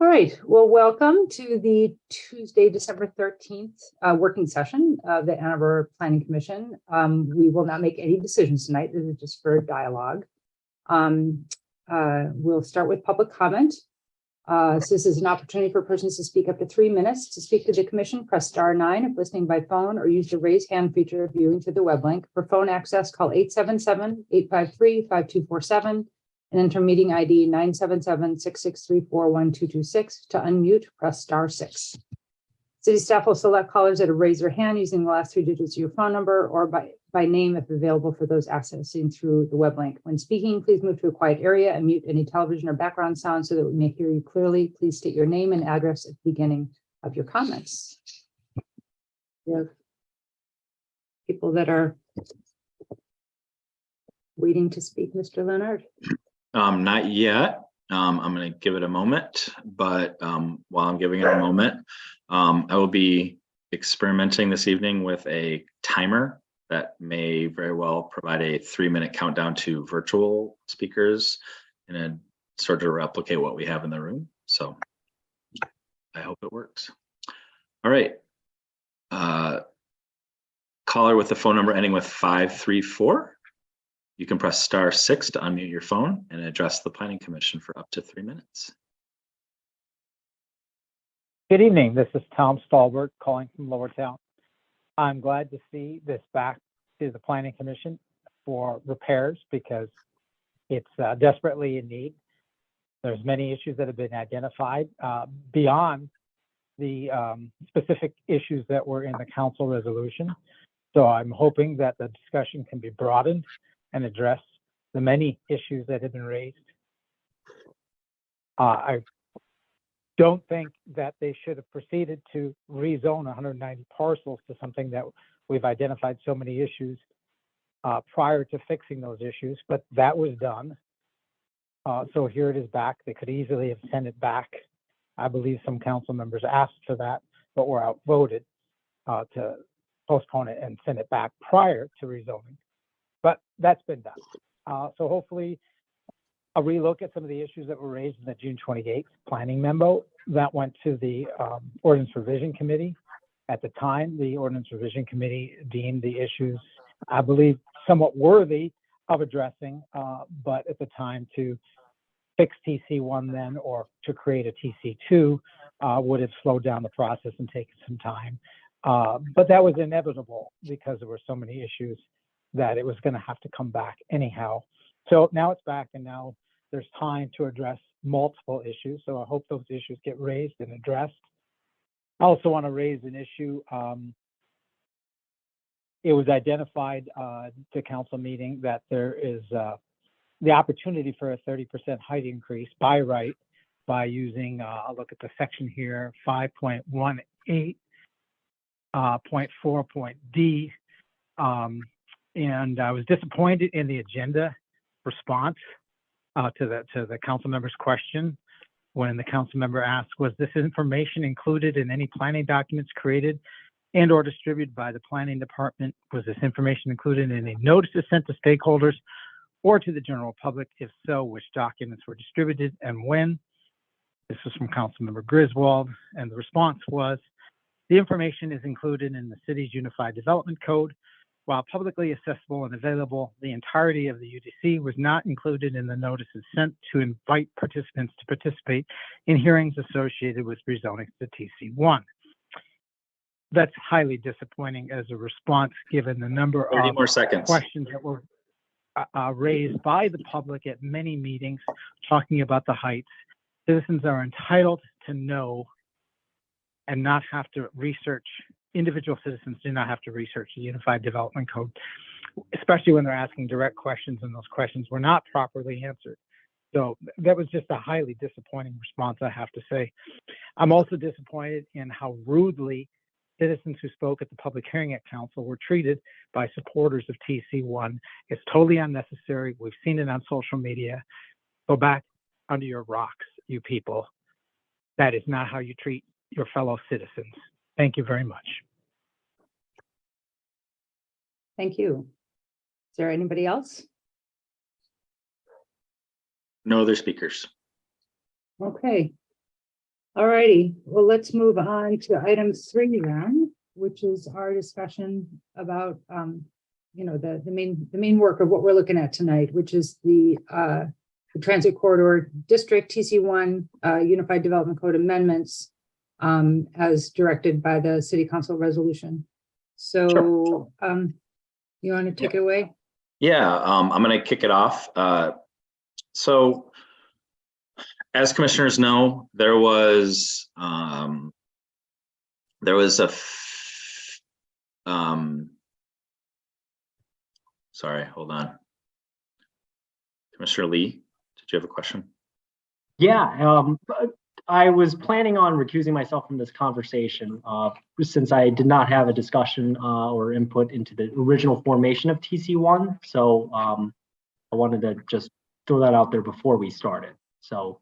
All right, well, welcome to the Tuesday, December 13th working session of the Ann Arbor Planning Commission. We will not make any decisions tonight. This is just for dialogue. We'll start with public comment. So this is an opportunity for persons to speak up to 3 minutes. To speak to the commission, press *9 if listening by phone, or use the raise hand feature if viewing through the web link. For phone access, call 877-853-5247. and enter meeting ID 977-6634-1226. To unmute, press *6. City staff will select callers that have raised their hand using the last 3 digits of your phone number or by name if available for those accessing through the web link. When speaking, please move to a quiet area and mute any television or background sound so that we may hear you clearly. Please state your name and address at the beginning of your comments. We have people that are waiting to speak, Mr. Leonard. Not yet. I'm going to give it a moment, but while I'm giving it a moment, I will be experimenting this evening with a timer that may very well provide a 3-minute countdown to virtual speakers and sort of replicate what we have in the room. So I hope it works. All right. Caller with the phone number ending with 534. You can press *6 to unmute your phone and address the Planning Commission for up to 3 minutes. Good evening. This is Tom Stalbert calling from Lowertown. I'm glad to see this back to the Planning Commission for repairs because it's desperately in need. There's many issues that have been identified beyond the specific issues that were in the council resolution. So I'm hoping that the discussion can be broadened and address the many issues that have been raised. I don't think that they should have proceeded to rezone 190 parcels to something that we've identified so many issues prior to fixing those issues, but that was done. So here it is back. They could easily have sent it back. I believe some council members asked for that, but were outvoted to postpone it and send it back prior to rezoning. But that's been done. So hopefully a relook at some of the issues that were raised in the June 28th planning memo that went to the Ordinance Revision Committee. At the time, the Ordinance Revision Committee deemed the issues, I believe, somewhat worthy of addressing, but at the time to fix TC1 then or to create a TC2 would have slowed down the process and taken some time. But that was inevitable because there were so many issues that it was going to have to come back anyhow. So now it's back and now there's time to address multiple issues. So I hope those issues get raised and addressed. I also want to raise an issue. It was identified at the council meeting that there is the opportunity for a 30% height increase by right by using, I'll look at the section here, 5.18.4.d. And I was disappointed in the agenda response to the council member's question when the council member asked, was this information included in any planning documents created and or distributed by the planning department? Was this information included in any notices sent to stakeholders or to the general public? If so, which documents were distributed and when? This was from council member Griswold, and the response was, the information is included in the city's Unified Development Code. While publicly accessible and available, the entirety of the UDC was not included in the notices sent to invite participants to participate in hearings associated with rezoning to TC1. That's highly disappointing as a response given the number of questions that were raised by the public at many meetings talking about the heights. Citizens are entitled to know and not have to research. Individual citizens do not have to research the Unified Development Code, especially when they're asking direct questions and those questions were not properly answered. So that was just a highly disappointing response, I have to say. I'm also disappointed in how rudely citizens who spoke at the public hearing at council were treated by supporters of TC1. It's totally unnecessary. We've seen it on social media. Go back under your rocks, you people. That is not how you treat your fellow citizens. Thank you very much. Thank you. Is there anybody else? No other speakers. Okay. All righty, well, let's move on to item 3 then, which is our discussion about, the main work of what we're looking at tonight, which is the Transit Corridor District TC1 Unified Development Code amendments as directed by the City Council resolution. So, you want to take it away? Yeah, I'm going to kick it off. So, as commissioners know, there was sorry, hold on. Commissioner Lee, did you have a question? Yeah, I was planning on recusing myself from this conversation since I did not have a discussion or input into the original formation of TC1. So I wanted to just throw that out there before we started. So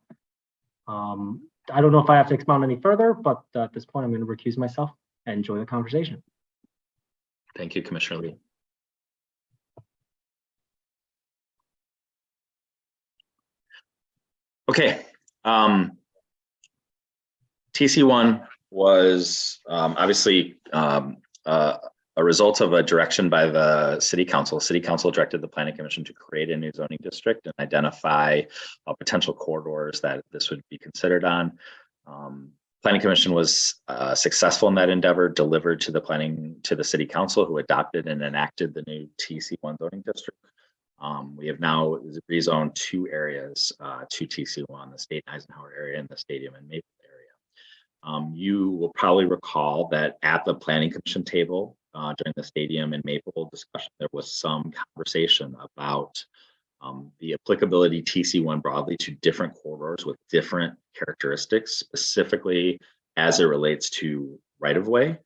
I don't know if I have to expound any further, but at this point, I'm going to recuse myself and enjoy the conversation. Thank you, Commissioner Lee. Okay. TC1 was obviously a result of a direction by the City Council. City Council directed the Planning Commission to create a new zoning district and identify potential corridors that this would be considered on. Planning Commission was successful in that endeavor, delivered to the City Council, who adopted and enacted the new TC1 zoning district. We have now rezoned 2 areas to TC1, the State Eisenhower area and the Stadium and Maple area. You will probably recall that at the Planning Commission table during the Stadium and Maple discussion, there was some conversation about the applicability TC1 broadly to different corridors with different characteristics, specifically as it relates to right-of-way.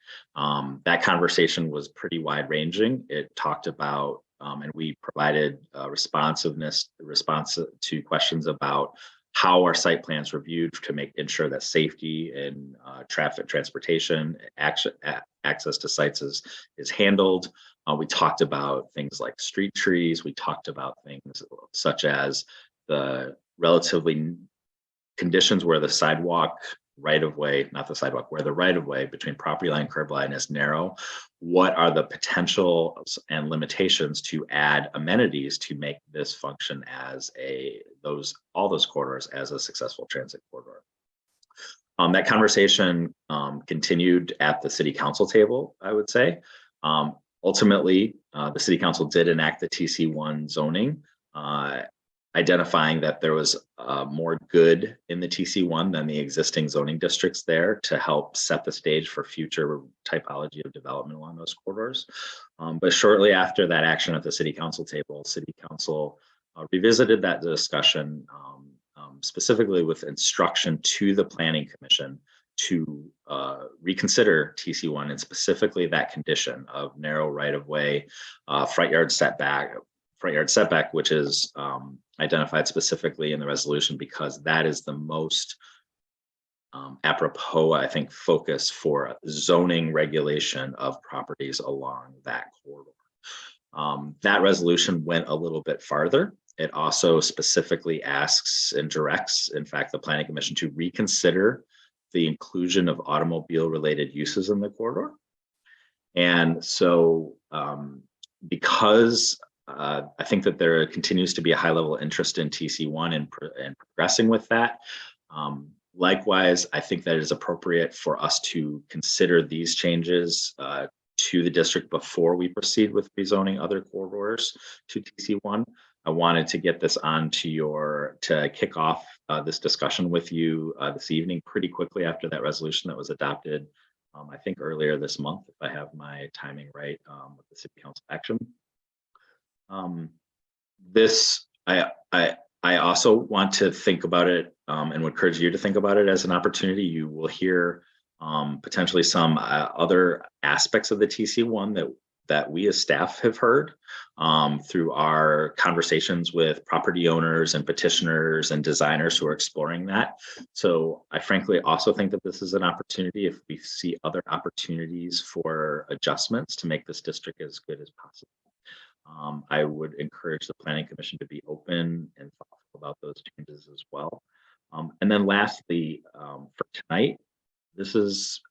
That conversation was pretty wide-ranging. It talked about, and we provided response to questions about how our site plans reviewed to ensure that safety and traffic transportation access to sites is handled. We talked about things like street trees. We talked about things such as the relatively conditions where the sidewalk right-of-way, not the sidewalk, where the right-of-way between property line and curb line is narrow. What are the potentials and limitations to add amenities to make this function as all those corridors as a successful transit corridor? That conversation continued at the City Council table, I would say. Ultimately, the City Council did enact the TC1 zoning, identifying that there was more good in the TC1 than the existing zoning districts there to help set the stage for future typology of development along those corridors. But shortly after that action at the City Council table, City Council revisited that discussion, specifically with instruction to the Planning Commission to reconsider TC1 and specifically that condition of narrow right-of-way, front yard setback, which is identified specifically in the resolution because that is the most apropos, I think, focus for zoning regulation of properties along that corridor. That resolution went a little bit farther. It also specifically asks and directs, in fact, the Planning Commission to reconsider the inclusion of automobile-related uses in the corridor. And so because I think that there continues to be a high level of interest in TC1 and progressing with that. Likewise, I think that it is appropriate for us to consider these changes to the district before we proceed with rezoning other corridors to TC1. I wanted to get this on to kick off this discussion with you this evening pretty quickly after that resolution that was adopted, I think earlier this month, if I have my timing right, with the City Council action. I also want to think about it and would encourage you to think about it as an opportunity. You will hear potentially some other aspects of the TC1 that we as staff have heard through our conversations with property owners and petitioners and designers who are exploring that. So I frankly also think that this is an opportunity if we see other opportunities for adjustments to make this district as good as possible. I would encourage the Planning Commission to be open and thoughtful about those changes as well. And then lastly, for tonight, this is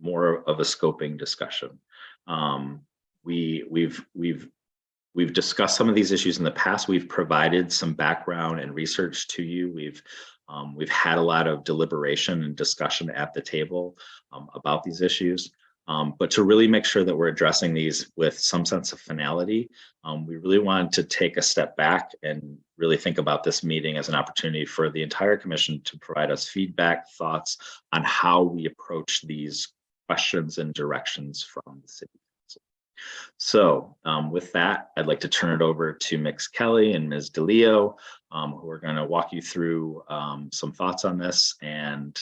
more of a scoping discussion. We've discussed some of these issues in the past. We've provided some background and research to you. We've had a lot of deliberation and discussion at the table about these issues. But to really make sure that we're addressing these with some sense of finality, we really wanted to take a step back and really think about this meeting as an opportunity for the entire commission to provide us feedback, thoughts on how we approach these questions and directions from the city council. So with that, I'd like to turn it over to Ms. Kelly and Ms. DeLeo, who are going to walk you through some thoughts on this, and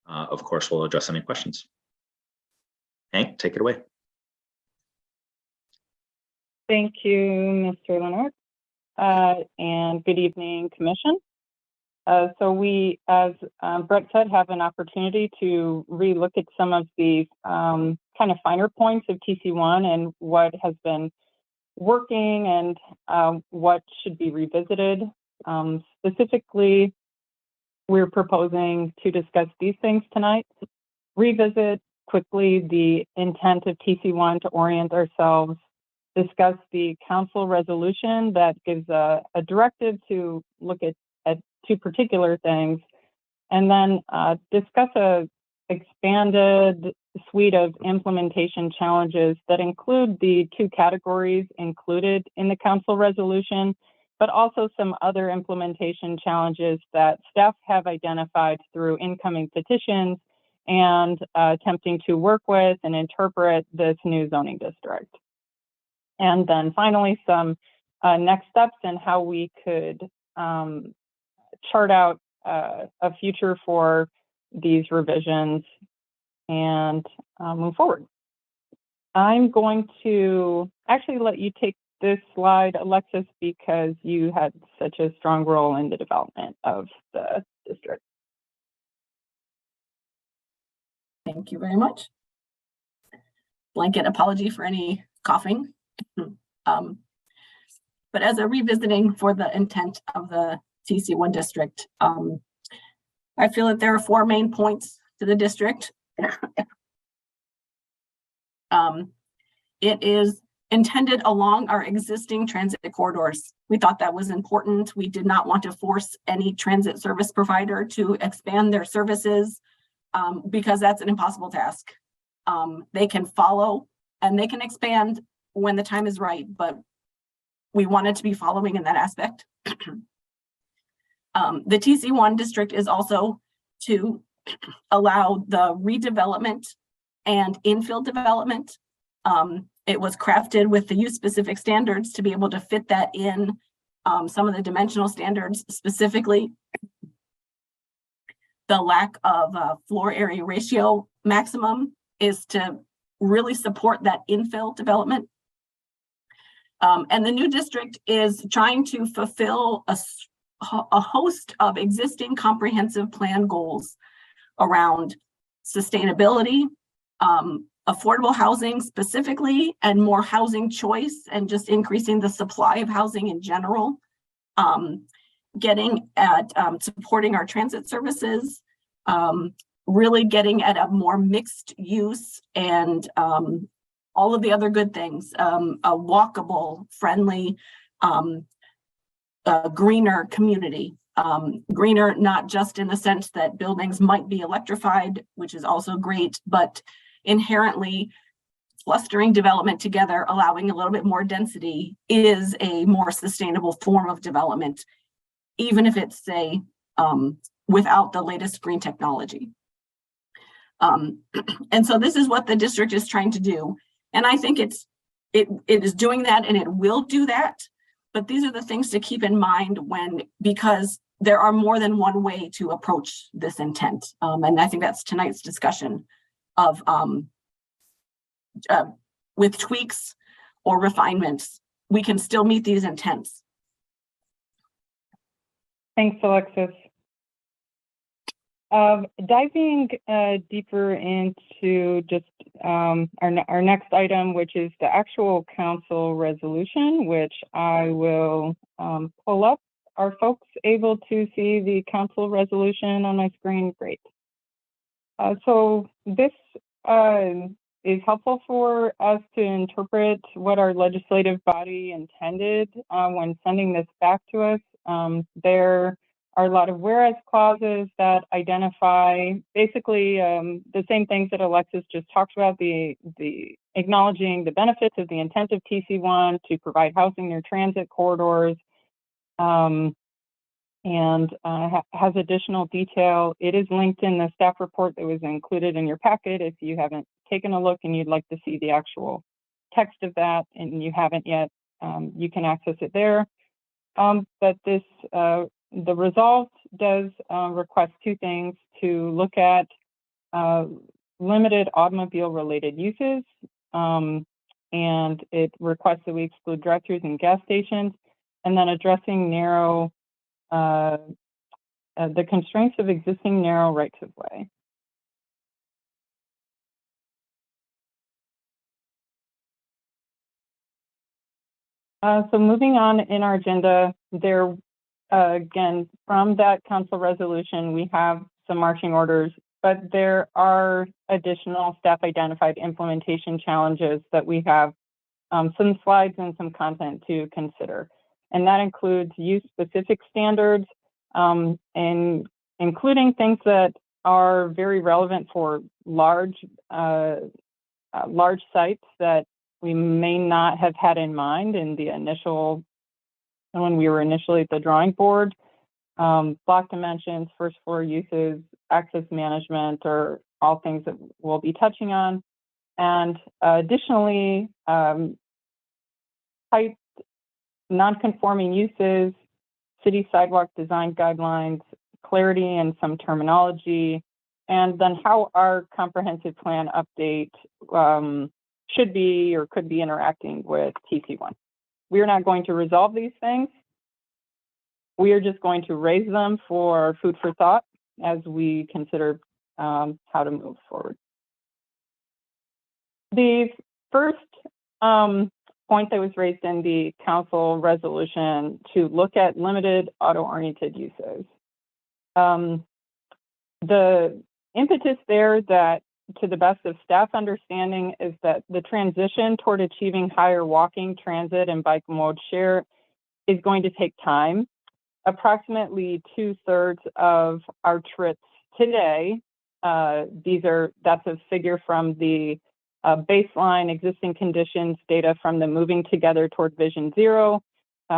of course, we'll address any questions. Hank, take it away. Thank you, Mr. Leonard, and good evening, Commission. So we, as Brett said, have an opportunity to relook at some of the kind of finer points of TC1 and what has been working and what should be revisited. Specifically, we're proposing to discuss these things tonight. Revisit quickly the intent of TC1 to orient ourselves, discuss the council resolution that gives a directive to look at two particular things, and then discuss a expanded suite of implementation challenges that include the two categories included in the council resolution, but also some other implementation challenges that staff have identified through incoming petitions and attempting to work with and interpret this new zoning district. And then finally, some next steps and how we could chart out a future for these revisions and move forward. I'm going to actually let you take this slide, Alexis, because you had such a strong role in the development of the district. Thank you very much. Blanket apology for any coughing. But as a revisiting for the intent of the TC1 district, I feel that there are 4 main points to the district. It is intended along our existing transit corridors. We thought that was important. We did not want to force any transit service provider to expand their services because that's an impossible task. They can follow and they can expand when the time is right, but we wanted to be following in that aspect. The TC1 district is also to allow the redevelopment and infill development. It was crafted with the use specific standards to be able to fit that in some of the dimensional standards, specifically the lack of floor area ratio maximum is to really support that infill development. And the new district is trying to fulfill a host of existing comprehensive plan goals around sustainability, affordable housing specifically, and more housing choice, and just increasing the supply of housing in general, getting at supporting our transit services, really getting at a more mixed use and all of the other good things, a walkable, friendly, greener community. Greener, not just in the sense that buildings might be electrified, which is also great, but inherently clustering development together, allowing a little bit more density, is a more sustainable form of development, even if it's, say, without the latest green technology. And so this is what the district is trying to do. And I think it is doing that, and it will do that. But these are the things to keep in mind because there are more than one way to approach this intent. And I think that's tonight's discussion of with tweaks or refinements, we can still meet these intents. Thanks, Alexis. Diving deeper into just our next item, which is the actual council resolution, which I will pull up are folks able to see the council resolution on my screen? Great. So this is helpful for us to interpret what our legislative body intended when sending this back to us. There are a lot of whereas clauses that identify basically the same things that Alexis just talked about, the acknowledging the benefits of the intent of TC1 to provide housing near transit corridors, and has additional detail. It is linked in the staff report that was included in your packet. If you haven't taken a look and you'd like to see the actual text of that and you haven't yet, you can access it there. But this, the resolve does request two things: to look at limited automobile related uses, and it requests that we exclude drive-throughs and gas stations, and then addressing narrow the constraints of existing narrow rights of way. So moving on in our agenda, there, again, from that council resolution, we have some marching orders, but there are additional staff identified implementation challenges that we have some slides and some content to consider. And that includes use-specific standards, and including things that are very relevant for large sites that we may not have had in mind in the initial, when we were initially at the drawing board. Block dimensions, first floor uses, access management are all things that we'll be touching on. And additionally, type non-conforming uses, city sidewalk design guidelines, clarity and some terminology, and then how our comprehensive plan update should be or could be interacting with TC1. We are not going to resolve these things. We are just going to raise them for food for thought as we consider how to move forward. The first point that was raised in the council resolution to look at limited auto-oriented uses. The impetus there, that to the best of staff understanding, is that the transition toward achieving higher walking, transit, and bike mode share is going to take time. Approximately 2/3 of our trips today, that's a figure from the baseline existing conditions data from the Moving Together Toward Vision Zero,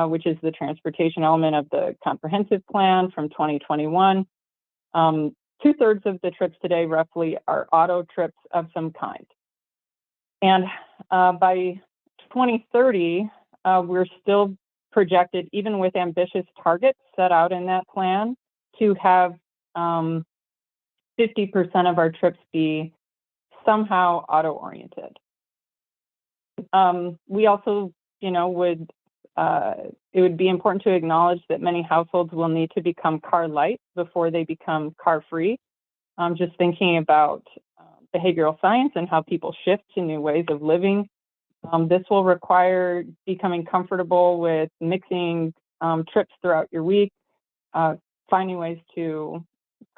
which is the transportation element of the comprehensive plan from 2021. 2/3 of the trips today roughly are auto trips of some kind. And by 2030, we're still projected, even with ambitious targets set out in that plan, to have 50% of our trips be somehow auto-oriented. We also, it would be important to acknowledge that many households will need to become car light before they become car free. Just thinking about behavioral science and how people shift to new ways of living. This will require becoming comfortable with mixing trips throughout your week, finding ways to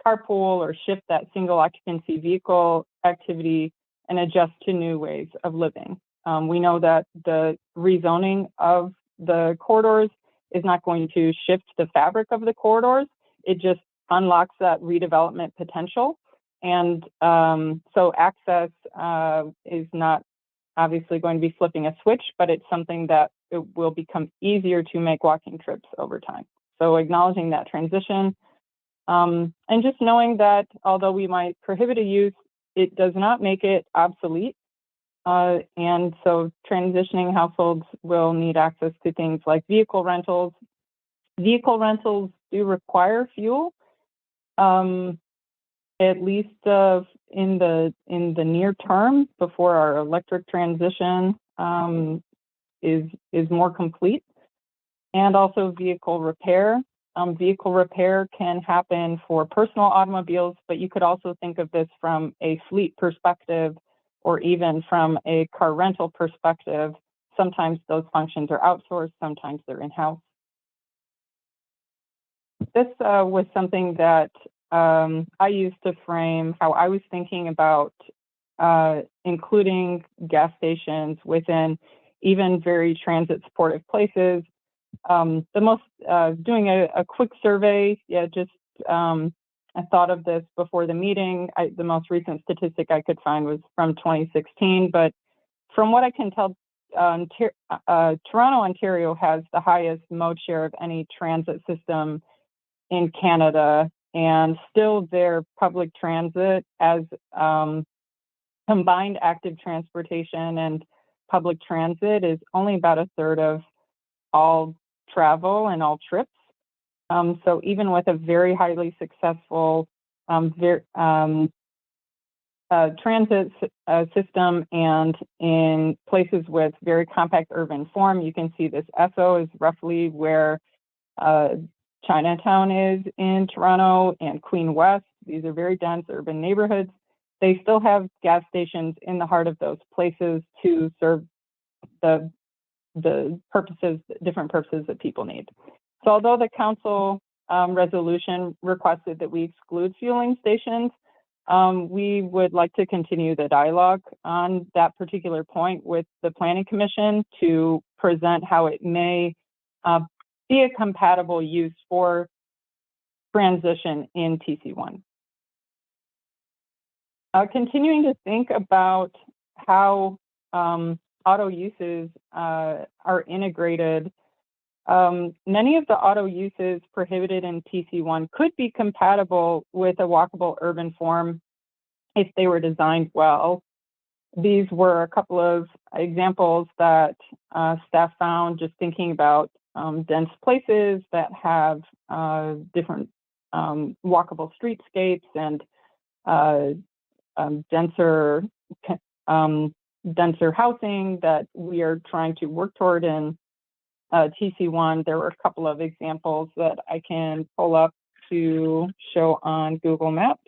carpool or shift that single occupancy vehicle activity and adjust to new ways of living. We know that the rezoning of the corridors is not going to shift the fabric of the corridors. It just unlocks that redevelopment potential. And so access is not obviously going to be flipping a switch, but it's something that it will become easier to make walking trips over time. So acknowledging that transition, and just knowing that although we might prohibit a use, it does not make it obsolete. And so transitioning households will need access to things like vehicle rentals. Vehicle rentals do require fuel, at least in the near term before our electric transition is more complete. And also vehicle repair. Vehicle repair can happen for personal automobiles, but you could also think of this from a fleet perspective or even from a car rental perspective. Sometimes those functions are outsourced, sometimes they're in-house. this was something that I used to frame how I was thinking about including gas stations within even very transit supportive places. Doing a quick survey, just I thought of this before the meeting. The most recent statistic I could find was from 2016, but from what I can tell, Toronto, Ontario has the highest mode share of any transit system in Canada, and still their public transit as combined active transportation and public transit is only about a third of all travel and all trips. So even with a very highly successful transit system, and in places with very compact urban form, you can see this Esso is roughly where Chinatown is in Toronto, and Queen West. These are very dense urban neighborhoods. They still have gas stations in the heart of those places to serve the different purposes that people need. So although the council resolution requested that we exclude fueling stations, we would like to continue the dialogue on that particular point with the Planning Commission to present how it may be a compatible use for transition in TC1. Continuing to think about how auto uses are integrated. Many of the auto uses prohibited in TC1 could be compatible with a walkable urban form if they were designed well. These were a couple of examples that staff found just thinking about dense places that have different walkable streetscapes and denser housing that we are trying to work toward in TC1. There were a couple of examples that I can pull up to show on Google Maps.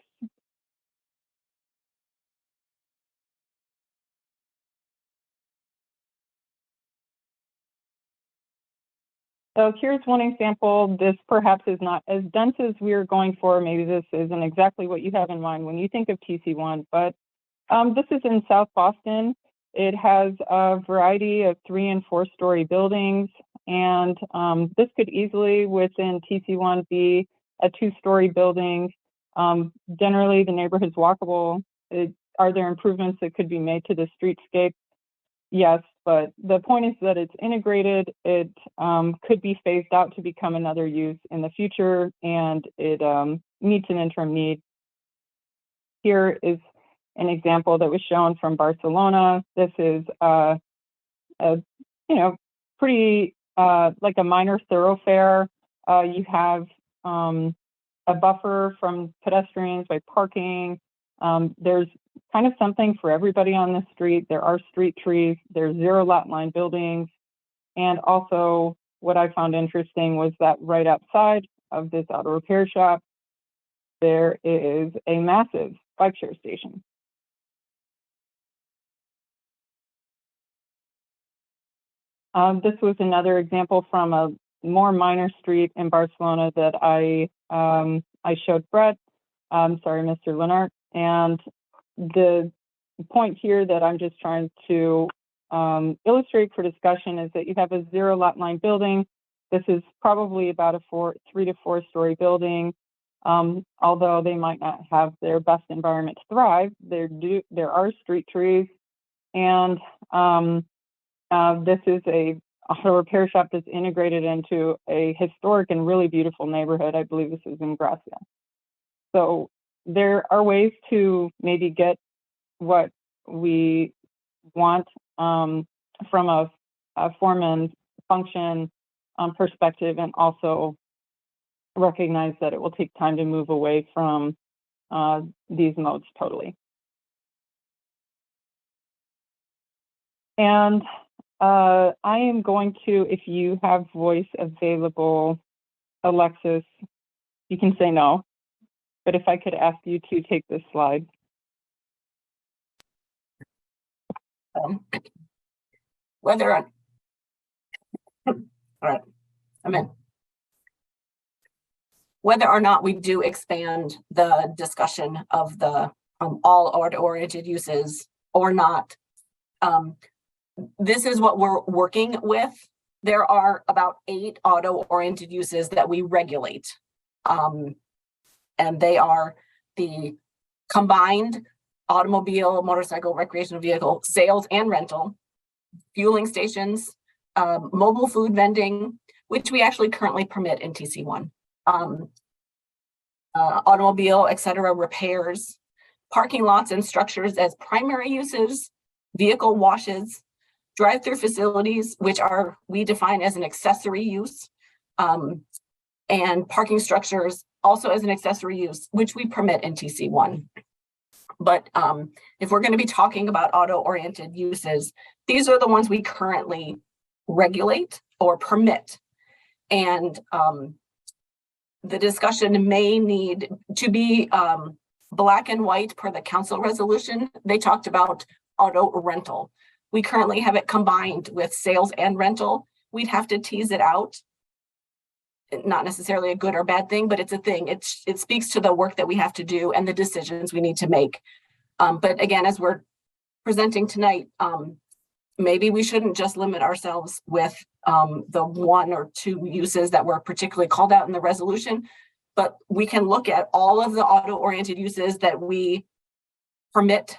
So here's one example. This perhaps is not as dense as we're going for. Maybe this isn't exactly what you have in mind when you think of TC1, but this is in South Boston. It has a variety of 3- and 4-story buildings, and this could easily within TC1 be a 2-story building. Generally, the neighborhood's walkable. Are there improvements that could be made to the streetscape? Yes, but the point is that it's integrated. It could be phased out to become another use in the future, and it meets an interim need. Here is an example that was shown from Barcelona. This is pretty like a minor thoroughfare. You have a buffer from pedestrians by parking. There's kind of something for everybody on the street. There are street trees. There's 0 lot line buildings. And also what I found interesting was that right outside of this auto repair shop, there is a massive bike share station. This was another example from a more minor street in Barcelona that I showed Brett. Sorry, Mr. Leonard. And the point here that I'm just trying to illustrate for discussion is that you have a 0 lot line building. This is probably about a 3 to 4 story building. Although they might not have their best environment to thrive, there are street trees, and this is a auto repair shop that's integrated into a historic and really beautiful neighborhood. I believe this is in Gracia. So there are ways to maybe get what we want from a form and function perspective, and also recognize that it will take time to move away from these modes totally. And I am going to, if you have voice available, Alexis, you can say no, but if I could ask you to take this slide. Whether all right, I'm in. whether or not we do expand the discussion of the all auto-oriented uses or not. This is what we're working with. There are about 8 auto-oriented uses that we regulate. And they are the combined automobile, motorcycle, recreational vehicle, sales and rental, fueling stations, mobile food vending, which we actually currently permit in TC1, automobile, etc., repairs, parking lots and structures as primary uses, vehicle washes, drive-through facilities, which we define as an accessory use, and parking structures also as an accessory use, which we permit in TC1. But if we're going to be talking about auto-oriented uses, these are the ones we currently regulate or permit. And the discussion may need to be black and white per the council resolution. They talked about auto rental. We currently have it combined with sales and rental. We'd have to tease it out. Not necessarily a good or bad thing, but it's a thing. It speaks to the work that we have to do and the decisions we need to make. But again, as we're presenting tonight, maybe we shouldn't just limit ourselves with the 1 or 2 uses that were particularly called out in the resolution, but we can look at all of the auto-oriented uses that we permit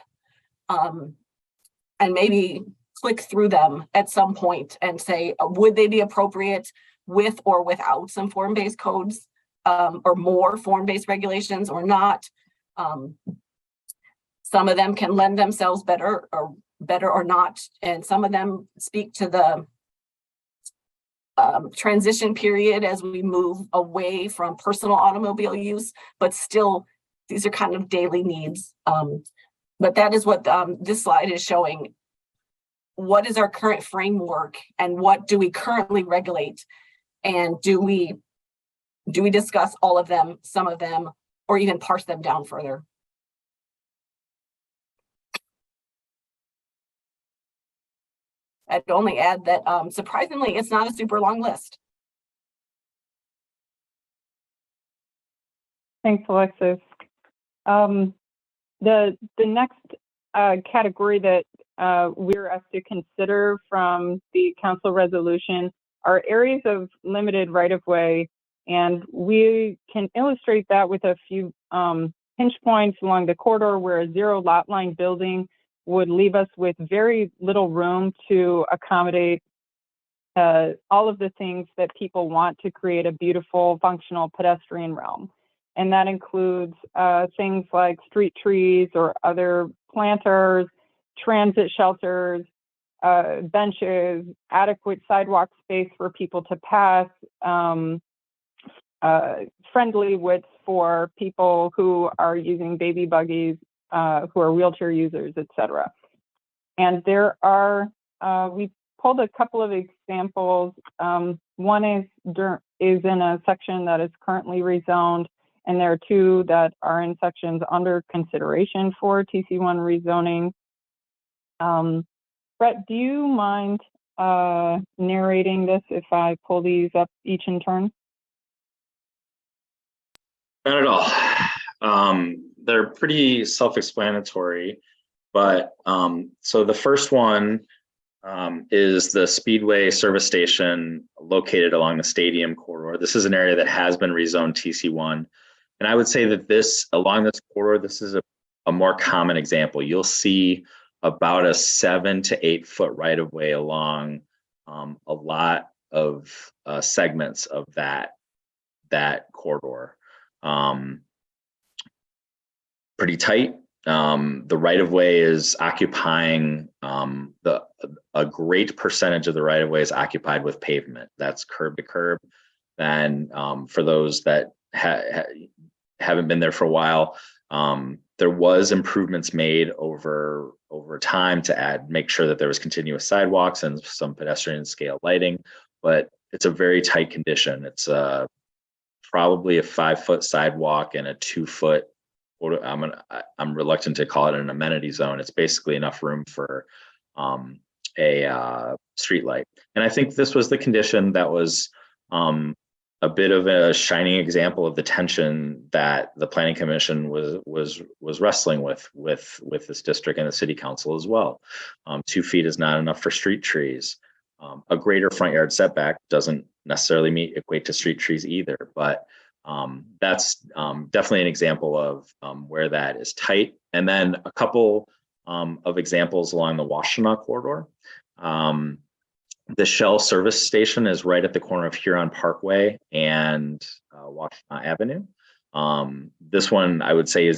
and maybe click through them at some point and say, would they be appropriate with or without some form-based codes or more form-based regulations or not? Some of them can lend themselves better or not, and some of them speak to the transition period as we move away from personal automobile use, but still these are kind of daily needs. But that is what this slide is showing. What is our current framework and what do we currently regulate? And do we discuss all of them, some of them, or even parse them down further? I'd only add that surprisingly, it's not a super long list. Thanks, Alexis. The next category that we're asked to consider from the council resolution are areas of limited right-of-way, and we can illustrate that with a few pinch points along the corridor where a 0 lot line building would leave us with very little room to accommodate all of the things that people want to create a beautiful, functional pedestrian realm. And that includes things like street trees or other planters, transit shelters, benches, adequate sidewalk space for people to pass, friendly widths for people who are using baby buggies, who are wheelchair users, etc. And there are, we pulled a couple of examples. One is in a section that is currently rezoned, and there are 2 that are in sections under consideration for TC1 rezoning. Brett, do you mind narrating this if I pull these up each in turn? Not at all. They're pretty self-explanatory, but so the first one is the Speedway service station located along the stadium corridor. This is an area that has been rezoned TC1. And I would say that along this corridor, this is a more common example. You'll see about a 7 to 8 foot right of way along a lot of segments of that corridor. Pretty tight. The right of way is occupying a great percentage of the right of way is occupied with pavement. That's curb to curb. And for those that haven't been there for a while, there was improvements made over time to make sure that there was continuous sidewalks and some pedestrian scale lighting, but it's a very tight condition. It's probably a 5 foot sidewalk and a 2 foot. I'm reluctant to call it an amenity zone. It's basically enough room for a street light. And I think this was the condition that was a bit of a shining example of the tension that the Planning Commission was wrestling with this district and the City Council as well. 2 feet is not enough for street trees. A greater front yard setback doesn't necessarily equate to street trees either, but that's definitely an example of where that is tight. And then a couple of examples along the Washtenaw corridor. The Shell service station is right at the corner of Huron Parkway and Washtenaw Avenue. This one, I would say,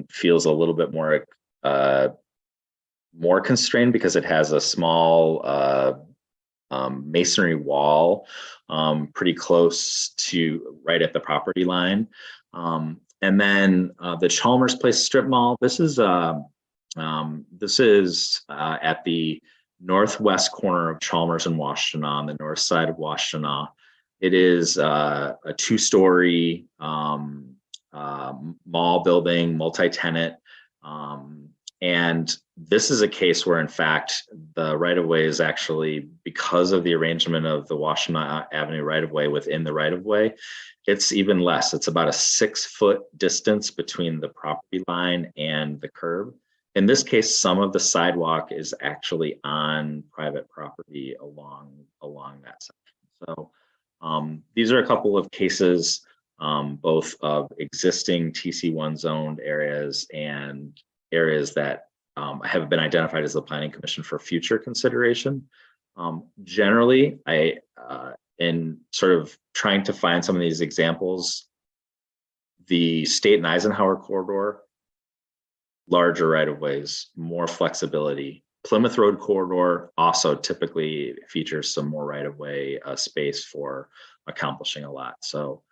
feels a little bit more constrained because it has a small masonry wall pretty close to right at the property line. And then the Chalmers Place Strip Mall. This is at the northwest corner of Chalmers and Washtenaw, on the north side of Washtenaw. It is a 2-story mall building, multi-tenant. And this is a case where, in fact, the right-of-way is actually, because of the arrangement of the Washtenaw Avenue right-of-way within the right-of-way, it's even less. It's about a 6-foot distance between the property line and the curb. In this case, some of the sidewalk is actually on private property along that section. So these are a couple of cases, both of existing TC1 zoned areas and areas that have been identified as the Planning Commission for future consideration. Generally, in sort of trying to find some of these examples, the State and Eisenhower corridor, larger right-of-ways, more flexibility. Plymouth Road corridor also typically features some more right-of-way space for accomplishing a lot. So,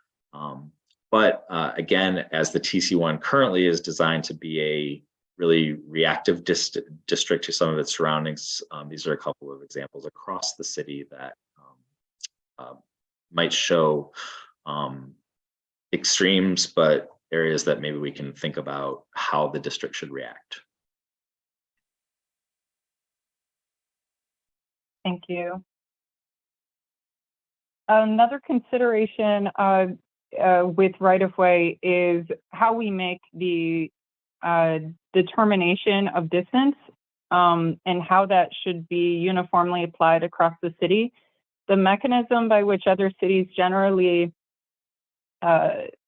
but again, as the TC1 currently is designed to be a really reactive district to some of its surroundings, these are a couple of examples across the city that might show extremes, but areas that maybe we can think about how the district should react. Thank you. Another consideration with right-of-way is how we make the determination of distance and how that should be uniformly applied across the city. The mechanism by which other cities generally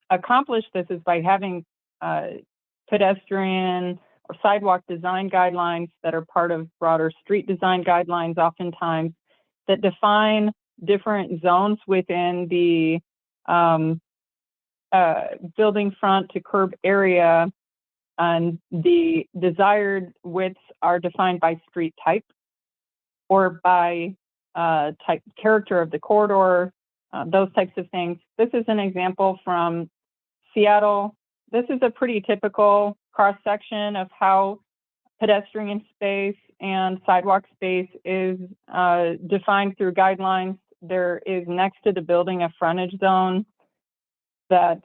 accomplish this is by having pedestrian or sidewalk design guidelines that are part of broader street design guidelines, oftentimes, that define different zones within the building front to curb area, and the desired widths are defined by street type or by type character of the corridor, those types of things. This is an example from Seattle. This is a pretty typical cross-section of how pedestrian space and sidewalk space is defined through guidelines. There is next to the building a frontage zone that,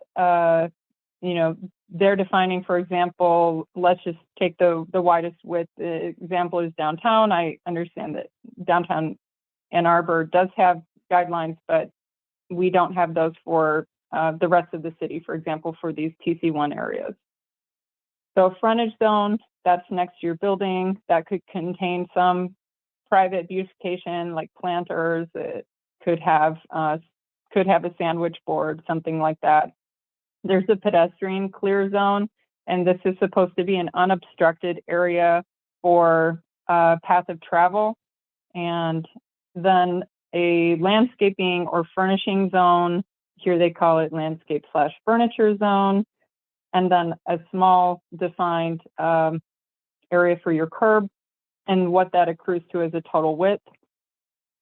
they're defining, for example, let's just take the widest width example is downtown. I understand that downtown Ann Arbor does have guidelines, but we don't have those for the rest of the city, for example, for these TC1 areas. So frontage zone, that's next to your building, that could contain some private beautification like planters. It could have a sandwich board, something like that. There's a pedestrian clear zone, and this is supposed to be an unobstructed area for path of travel. And then a landscaping or furnishing zone, here they call it landscape/furniture zone, and then a small defined area for your curb and what that accrues to as a total width.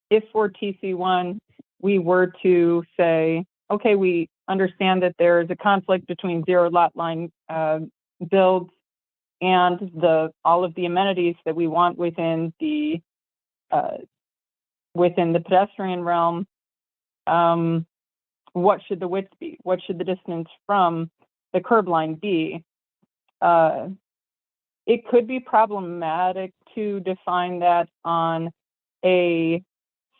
If for TC1, we were to say, okay, we understand that there is a conflict between zero lot line builds and all of the amenities that we want within the pedestrian realm. What should the width be? What should the distance from the curb line be? It could be problematic to define that on a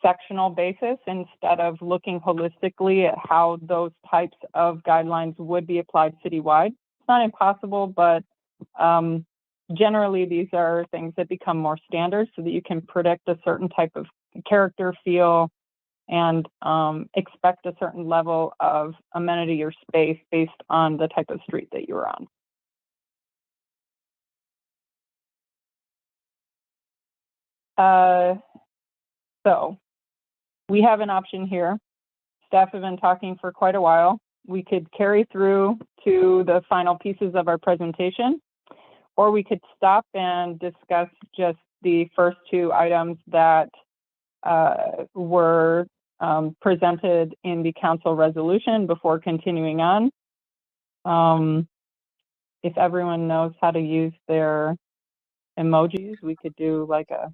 sectional basis instead of looking holistically at how those types of guidelines would be applied citywide. It's not impossible, but generally these are things that become more standard so that you can predict a certain type of character, feel, and expect a certain level of amenity or space based on the type of street that you're on. So we have an option here. Staff have been talking for quite a while. We could carry through to the final pieces of our presentation, or we could stop and discuss just the first two items that were presented in the council resolution before continuing on. If everyone knows how to use their emojis, we could do like a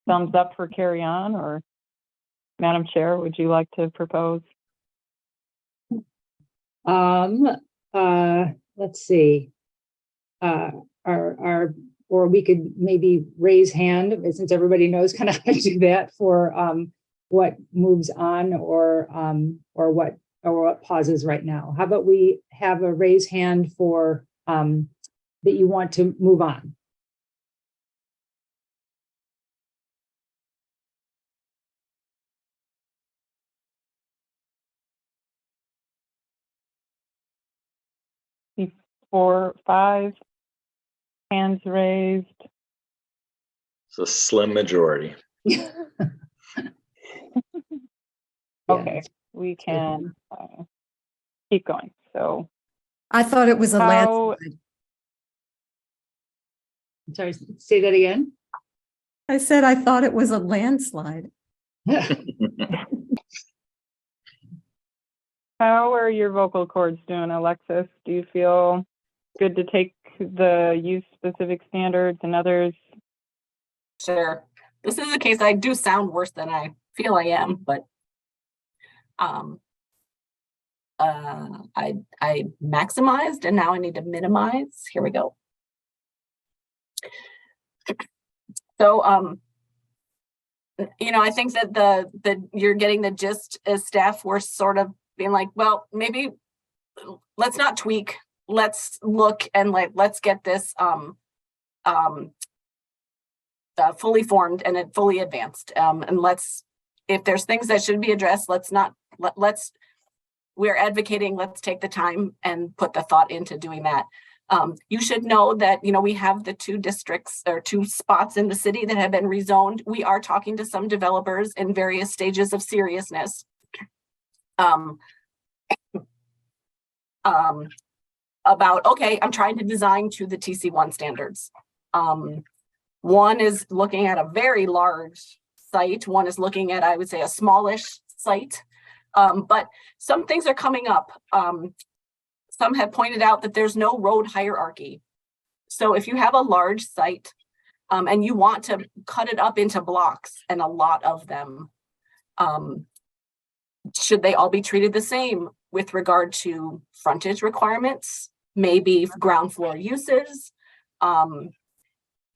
thumbs up for carry on, or Madam Chair, would you like to propose? Let's see. Or we could maybe raise hand, since everybody knows kind of how to do that for what moves on or what pauses right now. How about we have a raise hand for that you want to move on? Four, five hands raised. It's a slim majority. Okay, we can keep going. So I thought it was a landslide. Sorry, say that again. I said I thought it was a landslide. How are your vocal cords doing, Alexis? Do you feel good to take the use specific standards and others? Sure. This is the case. I do sound worse than I feel I am, but I maximized and now I need to minimize. Here we go. So I think that you're getting the gist as staff. We're sort of being like, well, maybe let's not tweak. Let's look and let's get this fully formed and fully advanced. And if there's things that should be addressed, we're advocating, let's take the time and put the thought into doing that. You should know that, we have the two districts or two spots in the city that have been rezoned. We are talking to some developers in various stages of seriousness. About, okay, I'm trying to design to the TC1 standards. One is looking at a very large site. One is looking at, I would say, a smallish site. But some things are coming up. Some have pointed out that there's no road hierarchy. So if you have a large site and you want to cut it up into blocks, and a lot of them, should they all be treated the same with regard to frontage requirements, maybe ground floor uses?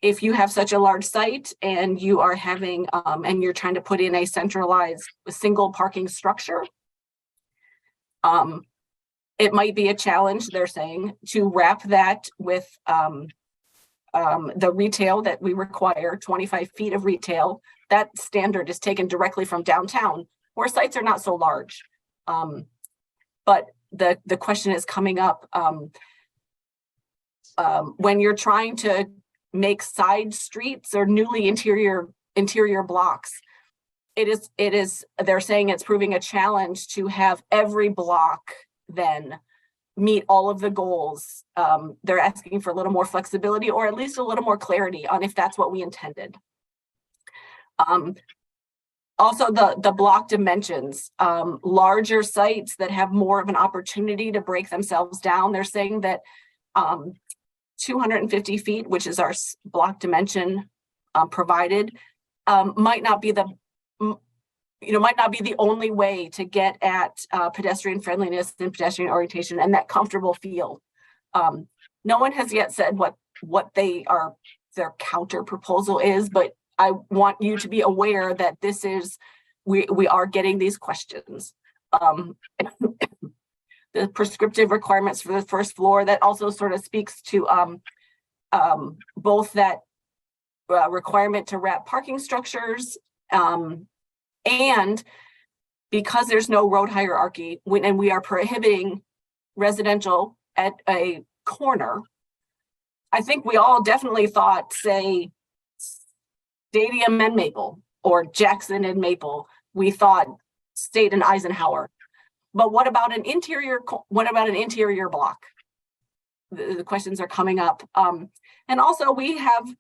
If you have such a large site and you are having, and you're trying to put in a centralized single parking structure, it might be a challenge, they're saying, to wrap that with the retail that we require, 25 feet of retail. That standard is taken directly from downtown, where sites are not so large. But the question is coming up when you're trying to make side streets or newly interior blocks. They're saying it's proving a challenge to have every block then meet all of the goals. They're asking for a little more flexibility, or at least a little more clarity on if that's what we intended. Also, the block dimensions, larger sites that have more of an opportunity to break themselves down. They're saying that 250 feet, which is our block dimension provided, might not be the only way to get at pedestrian friendliness and pedestrian orientation and that comfortable feel. No one has yet said what their counter proposal is, but I want you to be aware that this is we are getting these questions. The prescriptive requirements for the first floor, that also sort of speaks to both that requirement to wrap parking structures, and because there's no road hierarchy, and we are prohibiting residential at a corner, I think we all definitely thought, say, Stadium and Maple or Jackson and Maple, we thought State and Eisenhower. But what about an interior block? The questions are coming up. And also we have,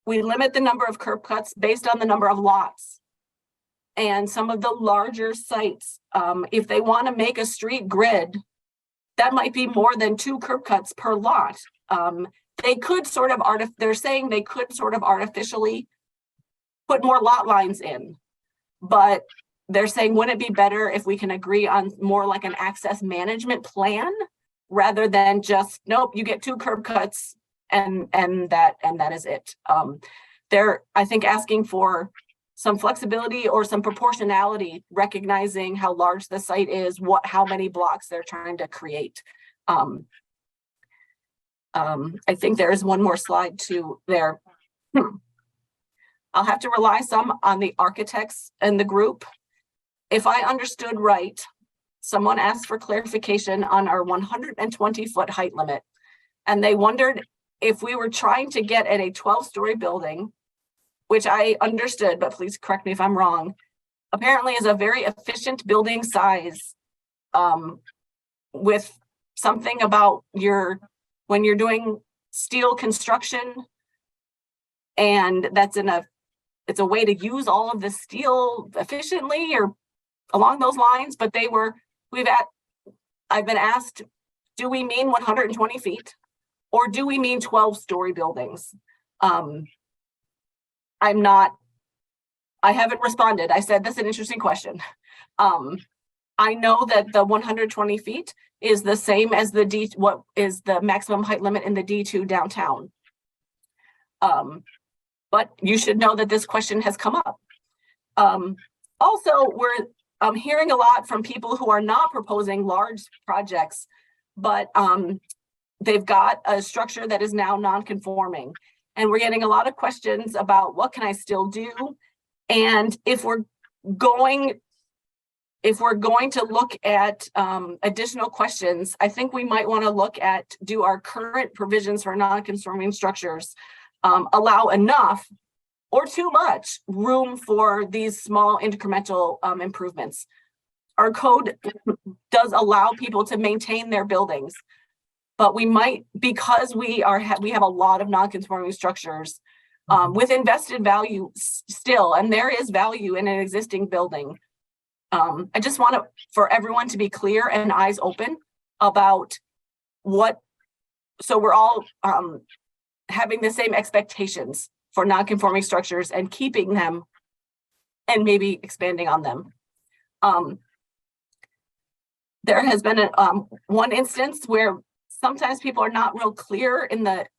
we limit the number of curb cuts based on the number of lots. And some of the larger sites, if they want to make a street grid, that might be more than 2 curb cuts per lot. They could sort of, they're saying they could sort of artificially put more lot lines in, but they're saying, wouldn't it be better if we can agree on more like an access management plan rather than just, nope, you get 2 curb cuts and that is it. They're, I think, asking for some flexibility or some proportionality, recognizing how large the site is, how many blocks they're trying to create. I think there is one more slide too there. I'll have to rely some on the architects in the group. If I understood right, someone asked for clarification on our 120-foot height limit, and they wondered if we were trying to get at a 12-story building, which I understood, but please correct me if I'm wrong, apparently is a very efficient building size, with something about when you're doing steel construction, and it's a way to use all of the steel efficiently or along those lines. But I've been asked, do we mean 120 feet or do we mean 12-story buildings? I haven't responded. I said, that's an interesting question. I know that the 120 feet is the same as what is the maximum height limit in the D2 downtown. But you should know that this question has come up. Also, I'm hearing a lot from people who are not proposing large projects, but they've got a structure that is now non-conforming. And we're getting a lot of questions about what can I still do? And if we're going to look at additional questions, I think we might want to look at, do our current provisions for non-conforming structures allow enough or too much room for these small incremental improvements? Our code does allow people to maintain their buildings, but we might, because we have a lot of non-conforming structures with invested value still, and there is value in an existing building. I just want for everyone to be clear and eyes open about so we're all having the same expectations for non-conforming structures and keeping them and maybe expanding on them. There has been one instance where sometimes people are not real clear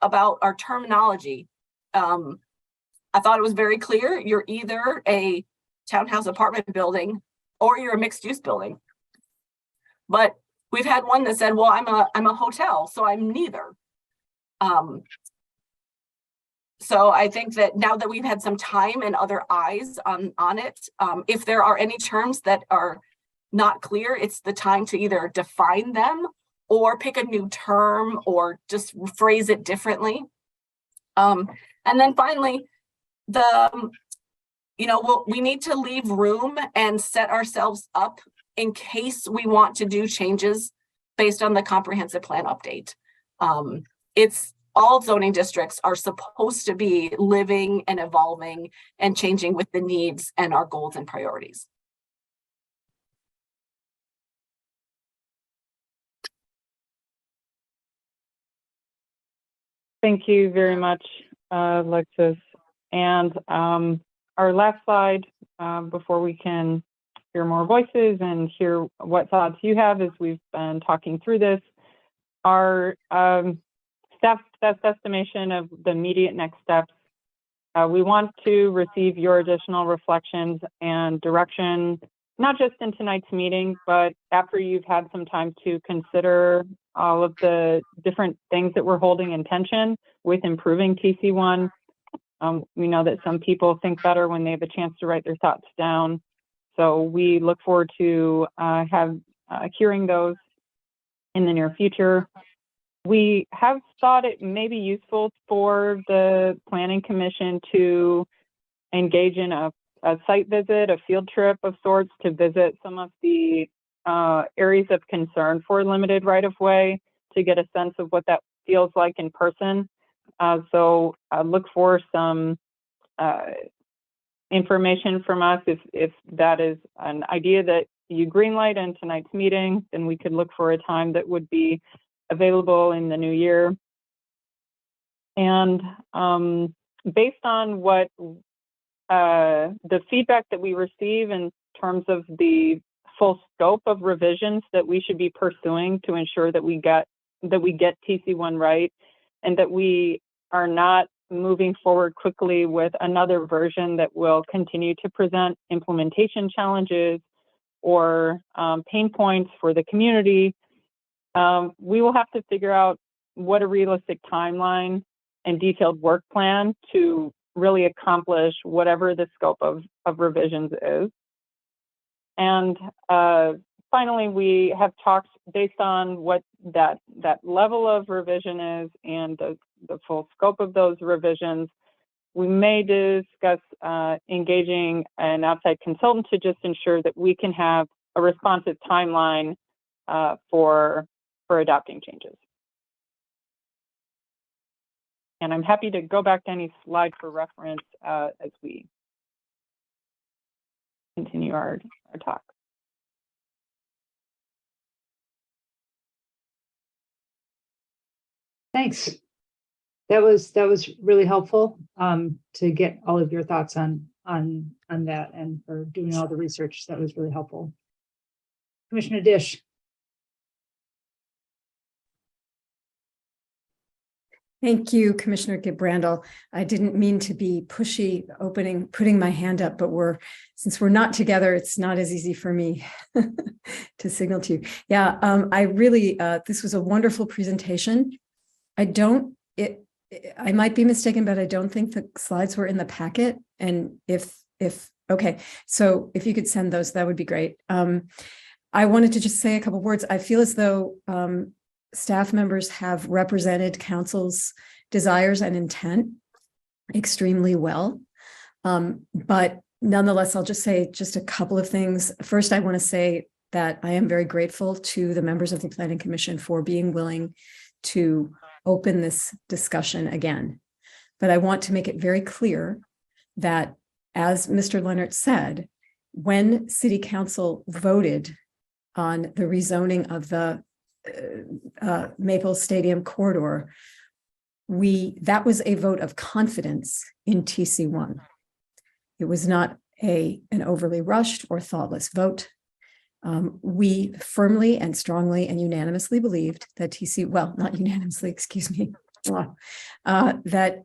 about our terminology. I thought it was very clear. You're either a townhouse apartment building or you're a mixed use building. But we've had one that said, well, I'm a hotel, so I'm neither. So I think that now that we've had some time and other eyes on it, if there are any terms that are not clear, it's the time to either define them or pick a new term or just phrase it differently. And then finally, we need to leave room and set ourselves up in case we want to do changes based on the comprehensive plan update. All zoning districts are supposed to be living and evolving and changing with the needs and our goals and priorities. Thank you very much, Alexis. And our last slide, before we can hear more voices and hear what thoughts you have as we've been talking through this, our staff's estimation of the immediate next steps We want to receive your additional reflections and direction, not just in tonight's meeting, but after you've had some time to consider all of the different things that we're holding in tension with improving TC1. We know that some people think better when they have a chance to write their thoughts down. So we look forward to hearing those in the near future. We have thought it may be useful for the Planning Commission to engage in a site visit, a field trip of sorts, to visit some of the areas of concern for limited right-of-way, to get a sense of what that feels like in person. So look for some information from us. If that is an idea that you greenlight in tonight's meeting, then we could look for a time that would be available in the new year. And based on what the feedback that we receive in terms of the full scope of revisions that we should be pursuing to ensure that we get TC1 right, and that we are not moving forward quickly with another version that will continue to present implementation challenges or pain points for the community, we will have to figure out what a realistic timeline and detailed work plan to really accomplish whatever the scope of revisions is. And finally, we have talked based on what that level of revision is and the full scope of those revisions. We may discuss engaging an outside consultant to just ensure that we can have a responsive timeline for adopting changes. And I'm happy to go back to any slide for reference as we continue our talk. Thanks. That was really helpful to get all of your thoughts on that, and for doing all the research. That was really helpful. Commissioner Dish. Thank you, Commissioner Gibrandal. I didn't mean to be pushy putting my hand up, but since we're not together, it's not as easy for me to signal to you. Yeah, I really, this was a wonderful presentation. I might be mistaken, but I don't think the slides were in the packet. And okay, so if you could send those, that would be great. I wanted to just say a couple words. I feel as though staff members have represented council's desires and intent extremely well. But nonetheless, I'll just say just a couple of things. First, I want to say that I am very grateful to the members of the Planning Commission for being willing to open this discussion again. But I want to make it very clear that, as Mr. Leonard said, when City Council voted on the rezoning of the Maple Stadium corridor, that was a vote of confidence in TC1. It was not an overly rushed or thoughtless vote. We firmly and strongly and unanimously believed that not unanimously, excuse me, that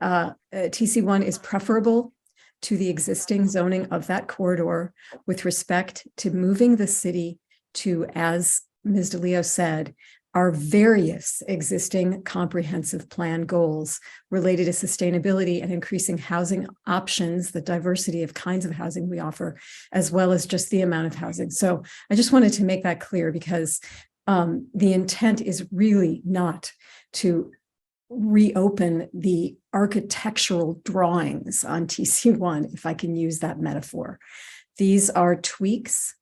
TC1 is preferable to the existing zoning of that corridor with respect to moving the city to, as Ms. DeLeo said, our various existing comprehensive plan goals related to sustainability and increasing housing options, the diversity of kinds of housing we offer, as well as just the amount of housing. So I just wanted to make that clear, because the intent is really not to reopen the architectural drawings on TC1, if I can use that metaphor. These are tweaks.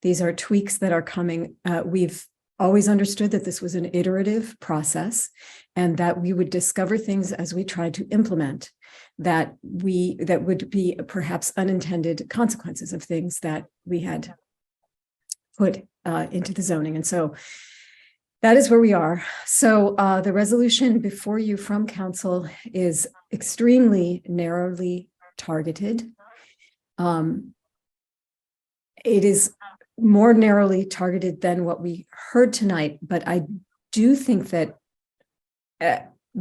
These are tweaks that are coming. We've always understood that this was an iterative process, and that we would discover things as we tried to implement that would be perhaps unintended consequences of things that we had put into the zoning. And so that is where we are. So the resolution before you from council is extremely narrowly targeted. It is more narrowly targeted than what we heard tonight, but I do think that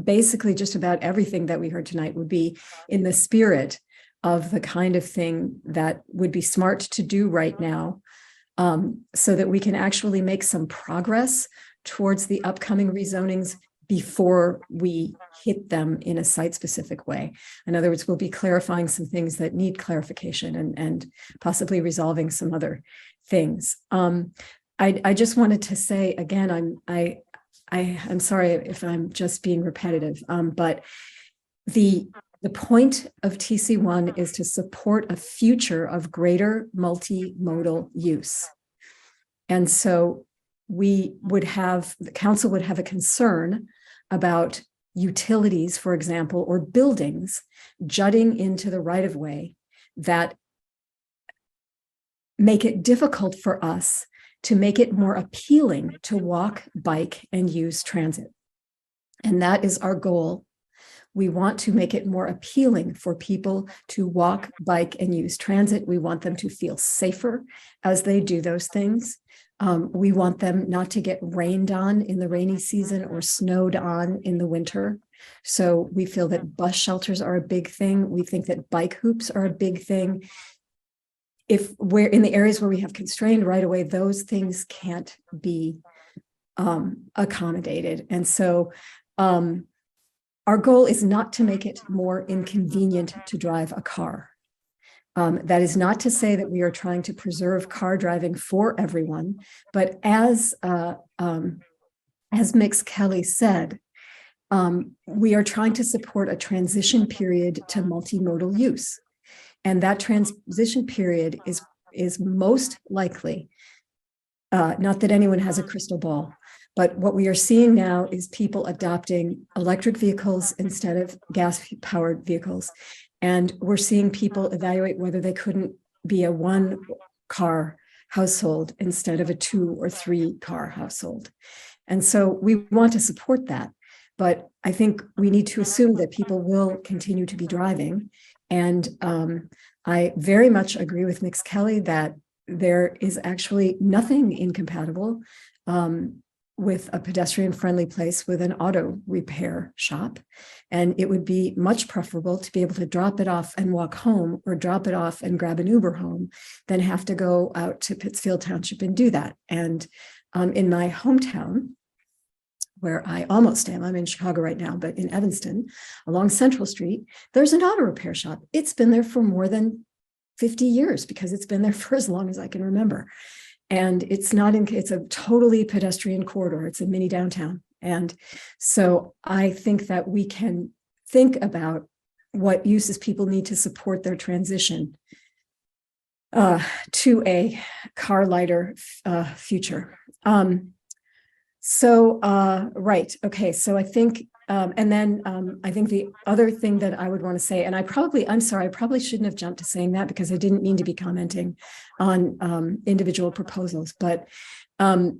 basically just about everything that we heard tonight would be in the spirit of the kind of thing that would be smart to do right now, so that we can actually make some progress towards the upcoming rezonings before we hit them in a site-specific way. In other words, we'll be clarifying some things that need clarification and possibly resolving some other things. I just wanted to say again, I'm sorry if I'm just being repetitive, but the point of TC1 is to support a future of greater multimodal use. And so the council would have a concern about utilities, for example, or buildings jutting into the right-of-way that make it difficult for us to make it more appealing to walk, bike, and use transit. And that is our goal. We want to make it more appealing for people to walk, bike, and use transit. We want them to feel safer as they do those things. We want them not to get rained on in the rainy season or snowed on in the winter. So we feel that bus shelters are a big thing. We think that bike hoops are a big thing. If we're in the areas where we have constrained right away, those things can't be accommodated. And so our goal is not to make it more inconvenient to drive a car. That is not to say that we are trying to preserve car driving for everyone, but as Mix Kelly said, we are trying to support a transition period to multimodal use. And that transition period is most likely, not that anyone has a crystal ball, but what we are seeing now is people adopting electric vehicles instead of gas-powered vehicles. And we're seeing people evaluate whether they couldn't be a 1-car household instead of a 2 or 3-car household. And so we want to support that. But I think we need to assume that people will continue to be driving. And I very much agree with Mix Kelly that there is actually nothing incompatible with a pedestrian-friendly place with an auto repair shop. And it would be much preferable to be able to drop it off and walk home, or drop it off and grab an Uber home, than have to go out to Pittsfield Township and do that. And in my hometown, where I almost am, I'm in Chicago right now, but in Evanston, along Central Street, there's an auto repair shop. It's been there for more than 50 years because it's been there for as long as I can remember. And it's a totally pedestrian corridor. It's a mini downtown. And so I think that we can think about what uses people need to support their transition to a car lighter future. Right. Okay. So I think, and then I think the other thing that I would want to say, and I'm sorry, I probably shouldn't have jumped to saying that because I didn't mean to be commenting on individual proposals, but I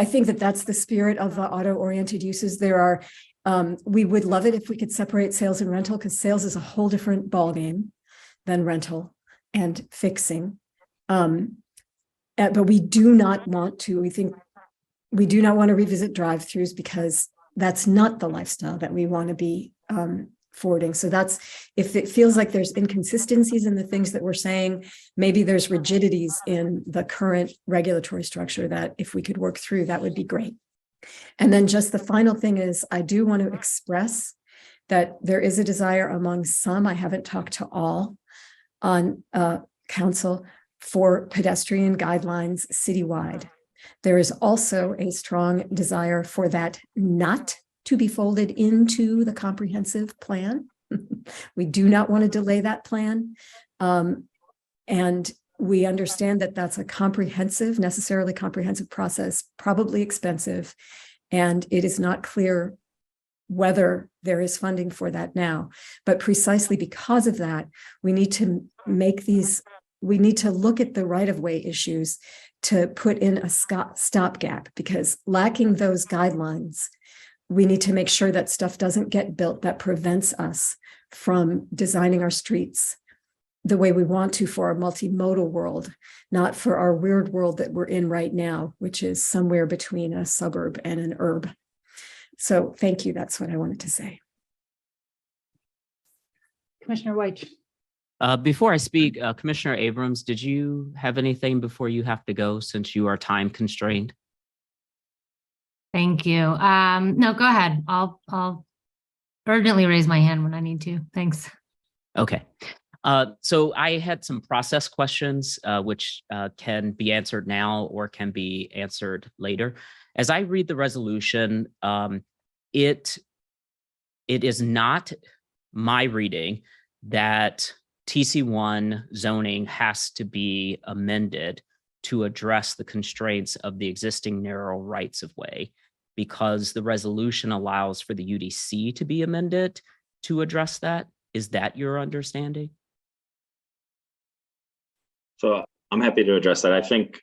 think that that's the spirit of the auto-oriented uses. We would love it if we could separate sales and rental, because sales is a whole different ballgame than rental and fixing. But we do not want to, we do not want to revisit drive-throughs, because that's not the lifestyle that we want to be forwarding. So that's, if it feels like there's inconsistencies in the things that we're saying, maybe there's rigidities in the current regulatory structure that if we could work through, that would be great. And then just the final thing is, I do want to express that there is a desire among some, I haven't talked to all on council, for pedestrian guidelines citywide. There is also a strong desire for that not to be folded into the comprehensive plan. We do not want to delay that plan. And we understand that that's a necessarily comprehensive process, probably expensive, and it is not clear whether there is funding for that now. But precisely because of that, we need to look at the right-of-way issues to put in a stopgap, because lacking those guidelines, we need to make sure that stuff doesn't get built that prevents us from designing our streets the way we want to for our multimodal world, not for our weird world that we're in right now, which is somewhere between a suburb and an urb. So thank you. That's what I wanted to say. Commissioner White. Before I speak, Commissioner Abrams, did you have anything before you have to go since you are time constrained? Thank you. No, go ahead. I'll urgently raise my hand when I need to. Thanks. Okay. So I had some process questions, which can be answered now or can be answered later. As I read the resolution, it is not my reading that TC1 zoning has to be amended to address the constraints of the existing narrow rights of way, because the resolution allows for the UDC to be amended to address that. Is that your understanding? So I'm happy to address that. I think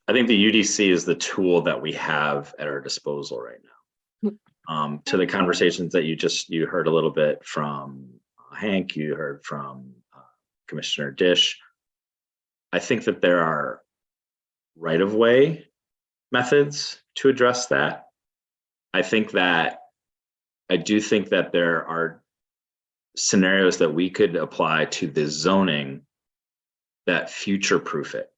the UDC is the tool that we have at our disposal right now. To the conversations that you heard a little bit from Hank, you heard from Commissioner Dish. I think that there are right-of-way methods to address that. I do think that there are scenarios that we could apply to the zoning that future-proof it.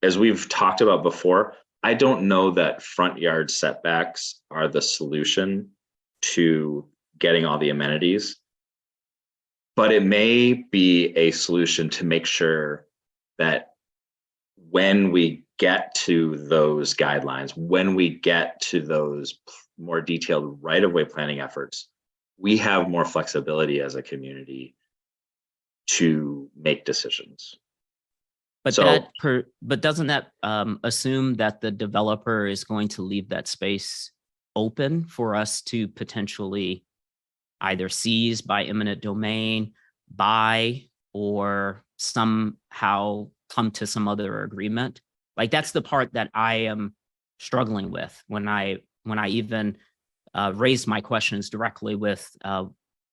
As we've talked about before, I don't know that front yard setbacks are the solution to getting all the amenities, but it may be a solution to make sure that when we get to those guidelines, when we get to those more detailed right-of-way planning efforts, we have more flexibility as a community to make decisions. But doesn't that assume that the developer is going to leave that space open for us to potentially either seize by eminent domain, buy, or somehow come to some other agreement? Like, that's the part that I am struggling with when I even raised my questions directly with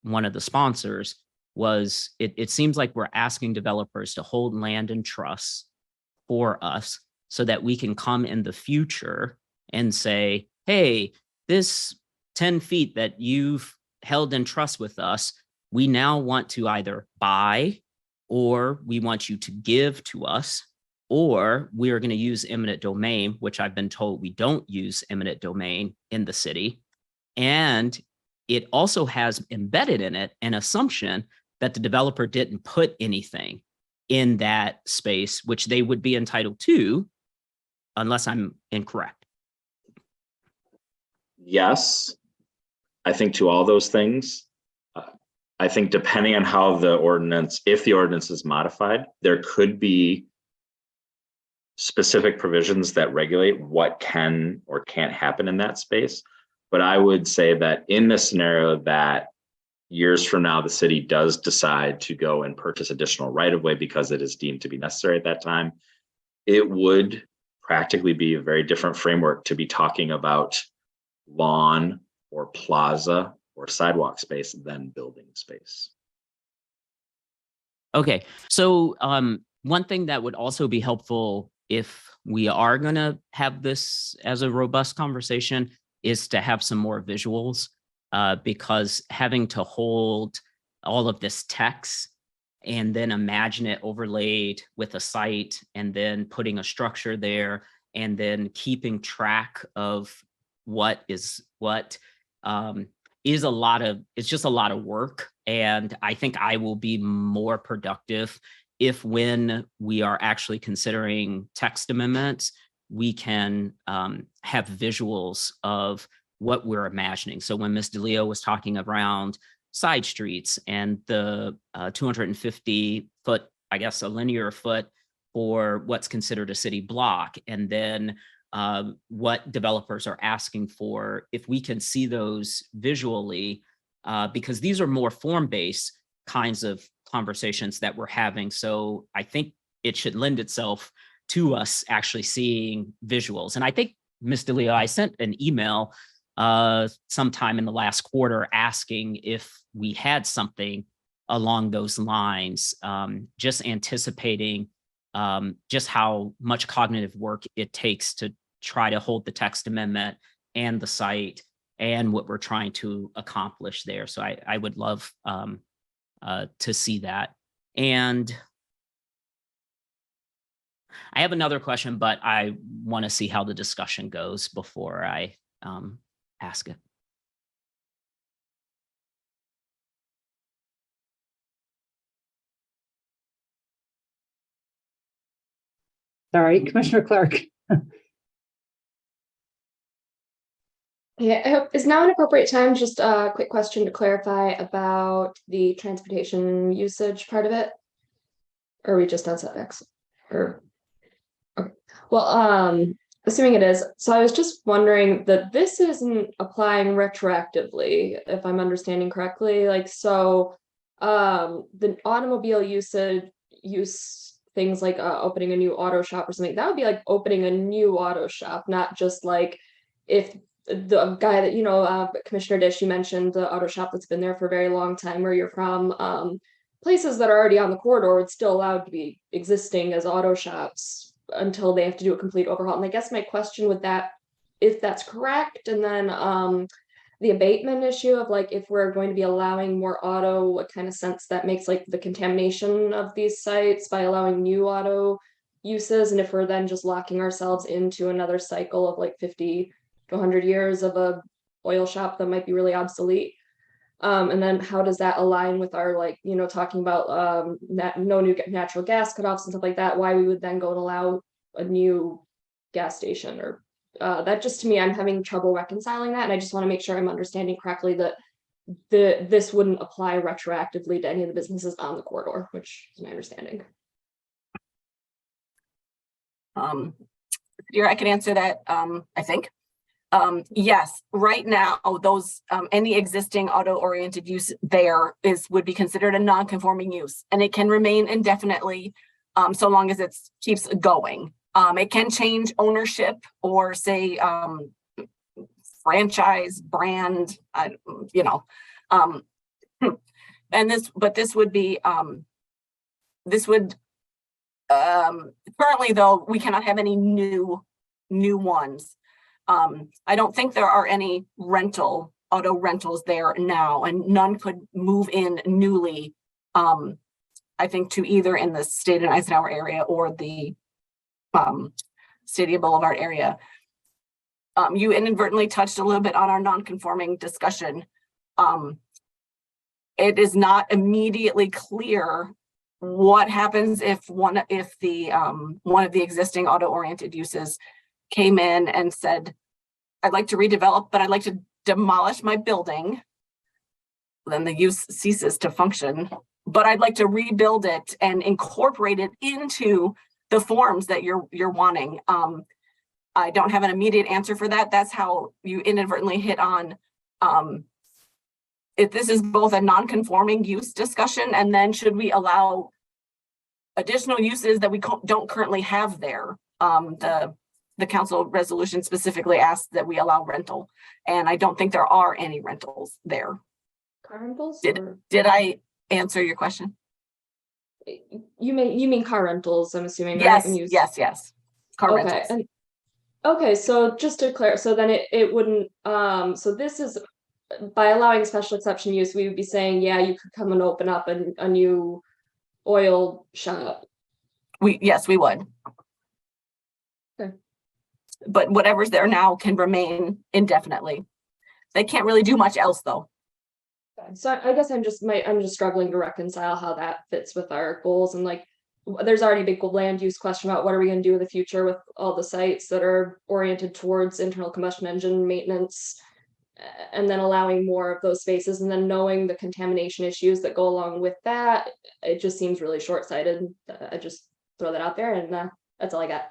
one of the sponsors. Was it seems like we're asking developers to hold land in trust for us so that we can come in the future and say, hey, this 10 feet that you've held in trust with us, we now want to either buy, or we want you to give to us, or we are going to use eminent domain, which I've been told we don't use eminent domain in the city. And it also has embedded in it an assumption that the developer didn't put anything in that space, which they would be entitled to, unless I'm incorrect. Yes, I think to all those things. I think depending on how the ordinance, if the ordinance is modified, there could be specific provisions that regulate what can or can't happen in that space. But I would say that in the scenario that years from now, the city does decide to go and purchase additional right-of-way because it is deemed to be necessary at that time, it would practically be a very different framework to be talking about lawn or plaza or sidewalk space than building space. Okay, so one thing that would also be helpful if we are going to have this as a robust conversation is to have some more visuals. Because having to hold all of this text and then imagine it overlaid with a site and then putting a structure there and then keeping track of what is what is a lot of, it's just a lot of work. And I think I will be more productive if, when we are actually considering text amendments, we can have visuals of what we're imagining. So when Ms. DeLeo was talking around side streets and the 250 foot, I guess a linear foot for what's considered a city block, and then what developers are asking for, if we can see those visually, because these are more form-based kinds of conversations that we're having. So I think it should lend itself to us actually seeing visuals. And I think, Ms. DeLeo, I sent an email sometime in the last quarter asking if we had something along those lines, just anticipating just how much cognitive work it takes to try to hold the text amendment and the site and what we're trying to accomplish there. So I would love to see that. And I have another question, but I want to see how the discussion goes before I ask it. Sorry, Commissioner Clark. Yeah, I hope is now an appropriate time. Just a quick question to clarify about the transportation usage part of it. Or are we just on setbacks? Or okay. Well, assuming it is, so I was just wondering that this isn't applying retroactively, if I'm understanding correctly. Like, so the automobile use things like opening a new auto shop or something, that would be like opening a new auto shop, not just like if the guy that, Commissioner Dish, you mentioned the auto shop that's been there for a very long time where you're from, places that are already on the corridor, it's still allowed to be existing as auto shops until they have to do a complete overhaul. And I guess my question with that, if that's correct, and then the abatement issue of like, if we're going to be allowing more auto, what kind of sense that makes like the contamination of these sites by allowing new auto uses, and if we're then just locking ourselves into another cycle of like 50 to 100 years of a oil shop that might be really obsolete. And then how does that align with our talking about no new natural gas cutoffs and stuff like that, why we would then go and allow a new gas station or that just, to me, I'm having trouble reconciling that. And I just want to make sure I'm understanding correctly that this wouldn't apply retroactively to any of the businesses on the corridor, which is my understanding. I can answer that, I think. Yes, right now, those any existing auto-oriented use there would be considered a non-conforming use, and it can remain indefinitely so long as it keeps going. It can change ownership or say franchise brand, and this would be currently, though, we cannot have any new ones. I don't think there are any auto rentals there now, and none could move in newly, I think, to either in the State and Eisenhower area or the Stadium Boulevard area. You inadvertently touched a little bit on our non-conforming discussion. It is not immediately clear what happens if one of the existing auto-oriented uses came in and said, I'd like to redevelop, but I'd like to demolish my building. Then the use ceases to function, but I'd like to rebuild it and incorporate it into the forms that you're wanting. I don't have an immediate answer for that. That's how you inadvertently hit on if this is both a non-conforming use discussion, and then should we allow additional uses that we don't currently have there. The council resolution specifically asks that we allow rental, and I don't think there are any rentals there. Car rentals? Did I answer your question? You mean car rentals, I'm assuming, yes, right? Yes. Car rentals. And okay, so just to clarify, so then it wouldn't, so this is, by allowing special exception use, we would be saying, yeah, you could come and open up a new oil shop. Yes, we would. Okay. But whatever's there now can remain indefinitely. They can't really do much else, though. So I guess I'm just struggling to reconcile how that fits with our goals, and like there's already a big land use question about what are we going to do in the future with all the sites that are oriented towards internal combustion engine maintenance, and then allowing more of those spaces, and then knowing the contamination issues that go along with that. It just seems really short-sighted. I just throw that out there, and that's all I got.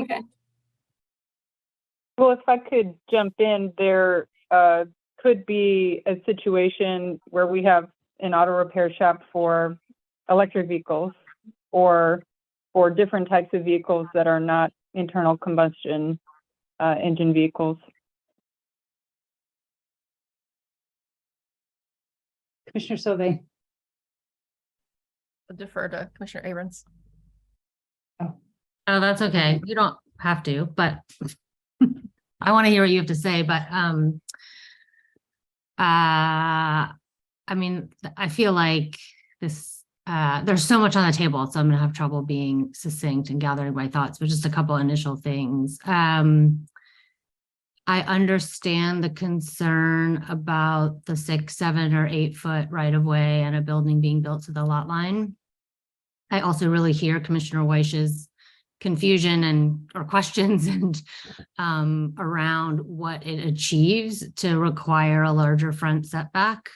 Okay. Well, if I could jump in, there could be a situation where we have an auto repair shop for electric vehicles or for different types of vehicles that are not internal combustion engine vehicles. Commissioner Sauvé. I'll defer to Commissioner Abrams. Oh, that's okay. You don't, have to, but I want to hear what you have to say. But I mean, I feel like this, there's so much on the table, so I'm gonna have trouble being succinct and gathering my thoughts, but just a couple initial things. I understand the concern about the 6, 7, or 8 foot right of way and a building being built to the lot line. I also really hear Commissioner Weish's confusion and or questions and around what it achieves to require a larger front setback,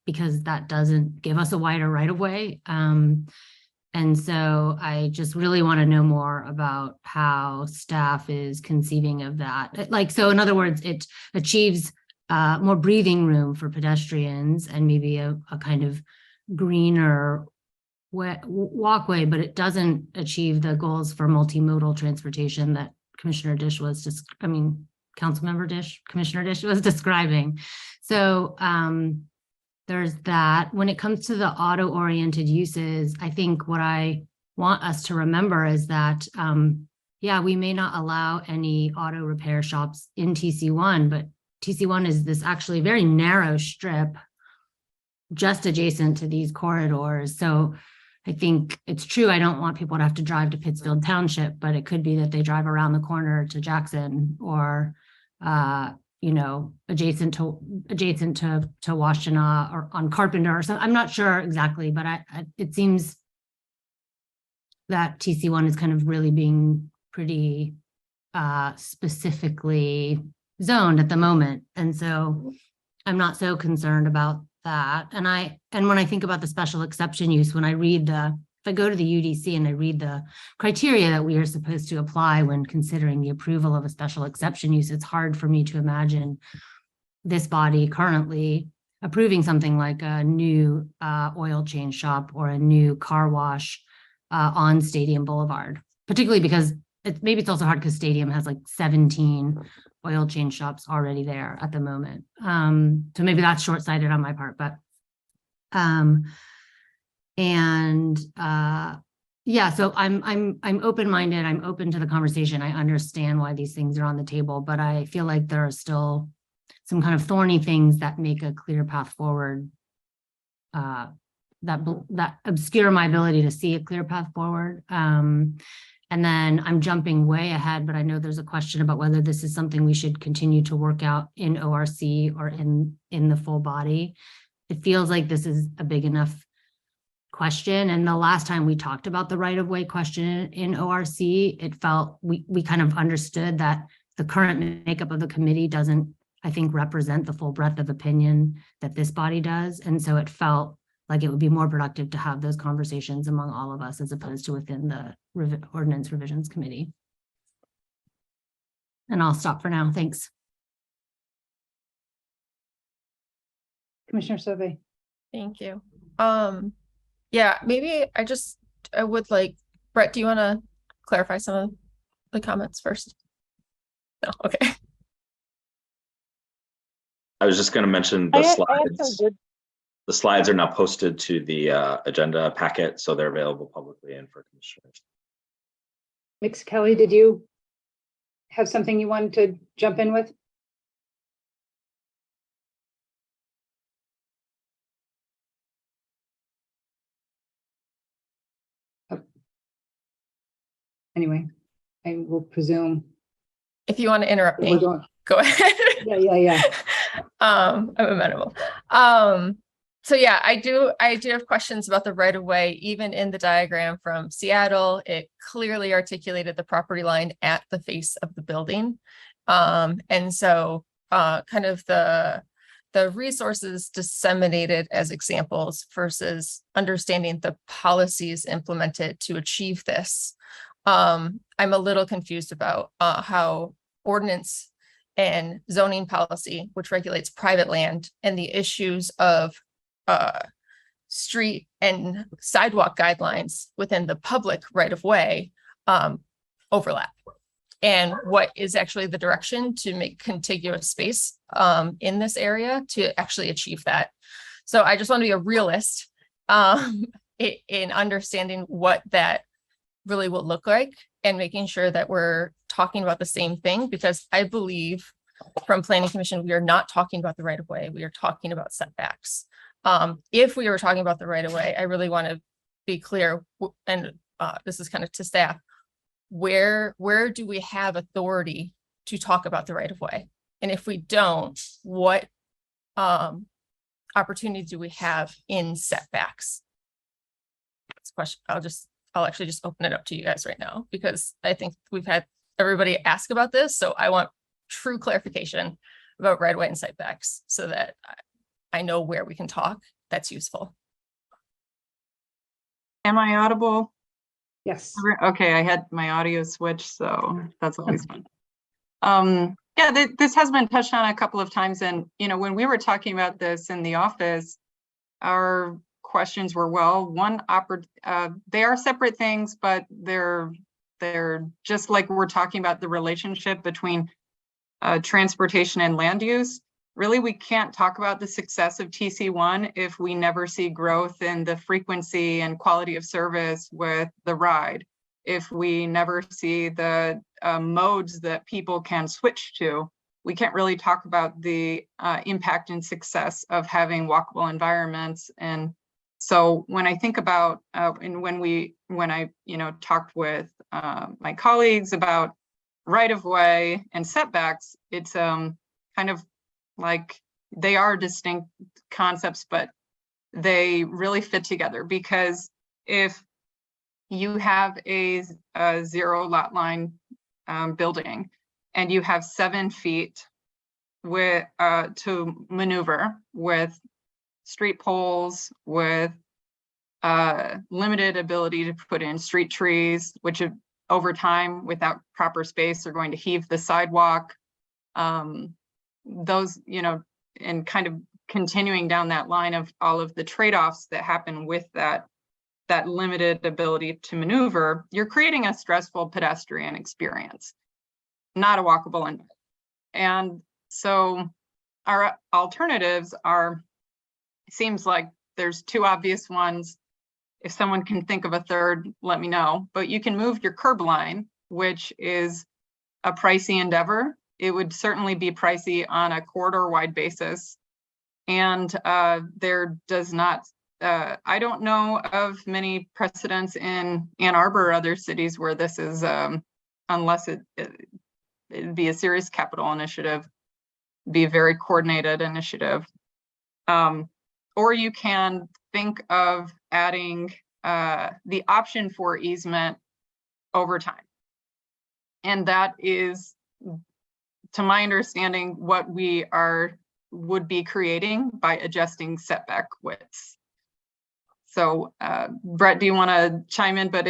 because that doesn't give us a wider right of way. And so I just really want to know more about how staff is conceiving of that. Like, so in other words, it achieves more breathing room for pedestrians and maybe a kind of greener walkway, but it doesn't achieve the goals for multimodal transportation that Commissioner Dish was just, Councilmember Dish, Commissioner Dish was describing. So there's that. When it comes to the auto-oriented uses, I think what I want us to remember is that, yeah, we may not allow any auto repair shops in TC1, but TC1 is this actually very narrow strip just adjacent to these corridors. So I think it's true, I don't want people to have to drive to Pittsfield Township, but it could be that they drive around the corner to Jackson or, you know, adjacent to Washtenaw or on Carpenter or something. I'm not sure exactly, but it seems that TC1 is kind of really being pretty specifically zoned at the moment. And so I'm not so concerned about that. And when I think about the special exception use, when I read if I go to the UDC and I read the criteria that we are supposed to apply when considering the approval of a special exception use, it's hard for me to imagine this body currently approving something like a new oil change shop or a new car wash on Stadium Boulevard, particularly because maybe it's also hard because Stadium has like 17 oil change shops already there at the moment. So maybe that's short-sighted on my part, but yeah, so I'm open-minded. I'm open to the conversation. I understand why these things are on the table, but I feel like there are still some kind of thorny things that make a clear path forward, that obscure my ability to see a clear path forward. And then I'm jumping way ahead, but I know there's a question about whether this is something we should continue to work out in ORC or in the full body. It feels like this is a big enough question. And the last time we talked about the right-of-way question in ORC, it felt we kind of understood that the current makeup of the committee doesn't, I think, represent the full breadth of opinion that this body does. And so it felt like it would be more productive to have those conversations among all of us as opposed to within the Ordinance Revisions Committee. And I'll stop for now. Thanks. Commissioner Sauvé. Thank you. Yeah, maybe I would like, Brett, do you want to clarify some of the comments first? No, okay. I was just going to mention the slides. The slides are now posted to the agenda packet, so they're available publicly and for commissioners. Mix Kelly, did you have something you wanted to jump in with? Oh. Anyway, I will presume. If you want to interrupt me, go ahead. Yeah. I'm amenable. So yeah, I do have questions about the right of way. Even in the diagram from Seattle, it clearly articulated the property line at the face of the building. And so kind of the resources disseminated as examples versus understanding the policies implemented to achieve this. I'm a little confused about how ordinance and zoning policy, which regulates private land, and the issues of street and sidewalk guidelines within the public right of way overlap, and what is actually the direction to make contiguous space in this area to actually achieve that. So I just want to be a realist in understanding what that really will look like, and making sure that we're talking about the same thing, because I believe from Planning Commission, we are not talking about the right of way. We are talking about setbacks. If we were talking about the right of way, I really want to be clear, and this is kind of to staff, where do we have authority to talk about the right of way? And if we don't, what opportunity do we have in setbacks? That's a question. I'll actually just open it up to you guys right now, because I think we've had everybody ask about this. So I want true clarification about right of way and setbacks so that I know where we can talk. That's useful. Am I audible? Yes. Okay, I had my audio switched, so that's always fun. Yeah, this has been touched on a couple of times, and when we were talking about this in the office, our questions were, well, they are separate things, but they're just like we're talking about the relationship between transportation and land use. Really, we can't talk about the success of TC1 if we never see growth in the frequency and quality of service with the ride. If we never see the modes that people can switch to, we can't really talk about the impact and success of having walkable environments. And so when I think about, and when I talked with my colleagues about right of way and setbacks, it's kind of like they are distinct concepts, but they really fit together, because if you have a zero lot line building and you have 7 feet with to maneuver with street poles, with limited ability to put in street trees, which over time without proper space are going to heave the sidewalk. Those, and kind of continuing down that line of all of the trade-offs that happen with that limited ability to maneuver, you're creating a stressful pedestrian experience, not a walkable environment. And so our alternatives seems like there's 2 obvious ones. If someone can think of a third, let me know. But you can move your curb line, which is a pricey endeavor. It would certainly be pricey on a corridor-wide basis. And there does not, I don't know of many precedents in Ann Arbor or other cities where this is, unless it'd be a serious capital initiative, be a very coordinated initiative. Or you can think of adding the option for easement over time. And that is, to my understanding, what we would be creating by adjusting setback widths. So Brett, do you want to chime in? But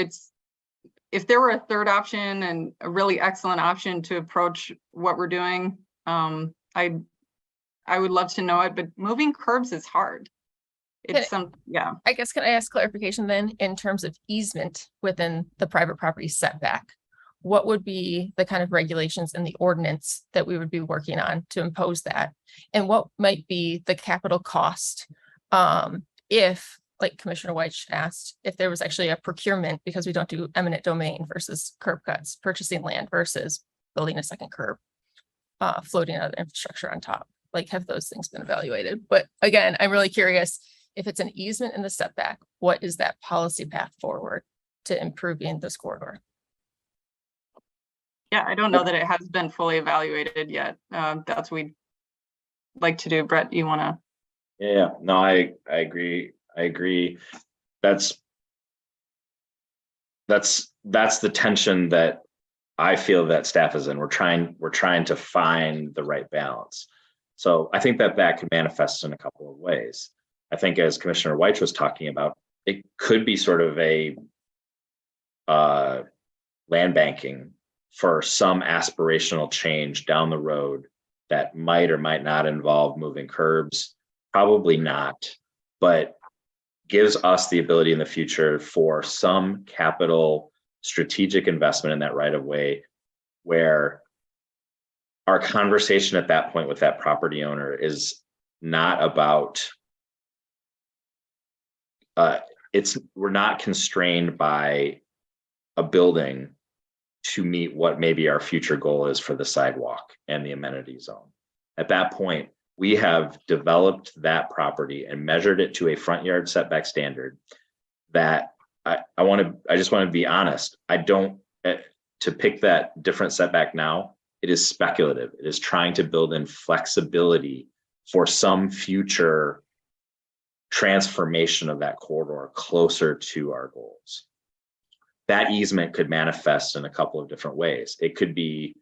if there were a third option and a really excellent option to approach what we're doing, I would love to know it, but moving curbs is hard. Yeah. I guess, can I ask clarification then in terms of easement within the private property setback? What would be the kind of regulations in the ordinance that we would be working on to impose that? And what might be the capital cost if, like Commissioner White asked, if there was actually a procurement, because we don't do eminent domain versus curb cuts, purchasing land versus building a second curb, floating other infrastructure on top? Like, have those things been evaluated? But again, I'm really curious, if it's an easement in the setback, what is that policy path forward to improving this corridor? Yeah, I don't know that it has been fully evaluated yet. That's what we'd like to do. Brett, you want to? Yeah, no, I agree. That's the tension that I feel that staff is in. We're trying to find the right balance. So I think that could manifest in a couple of ways. I think, as Commissioner White was talking about, it could be sort of a land banking for some aspirational change down the road that might or might not involve moving curbs. Probably not, but gives us the ability in the future for some capital strategic investment in that right of way, where our conversation at that point with that property owner is not about we're not constrained by a building to meet what maybe our future goal is for the sidewalk and the amenity zone. At that point, we have developed that property and measured it to a front yard setback standard that I just want to be honest. I don't, to pick that different setback now, it is speculative. It is trying to build in flexibility for some future transformation of that corridor closer to our goals. That easement could manifest in a couple of different ways. It could be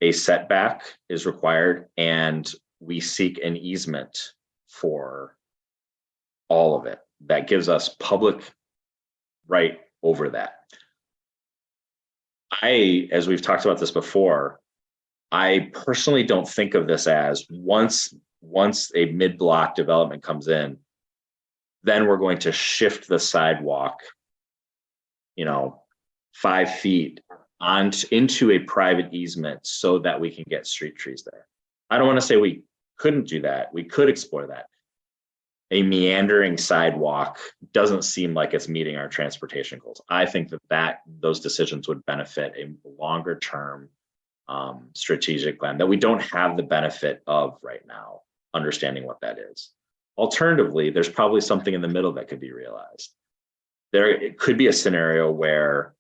a setback is required and we seek an easement for all of it. That gives us public right over that. As we've talked about this before, I personally don't think of this as once a mid-block development comes in, then we're going to shift the sidewalk, 5 feet into a private easement so that we can get street trees there. I don't want to say we couldn't do that. We could explore that. A meandering sidewalk doesn't seem like it's meeting our transportation goals. I think that those decisions would benefit a longer term strategic plan that we don't have the benefit of right now, understanding what that is. Alternatively, there's probably something in the middle that could be realized. It could be a scenario where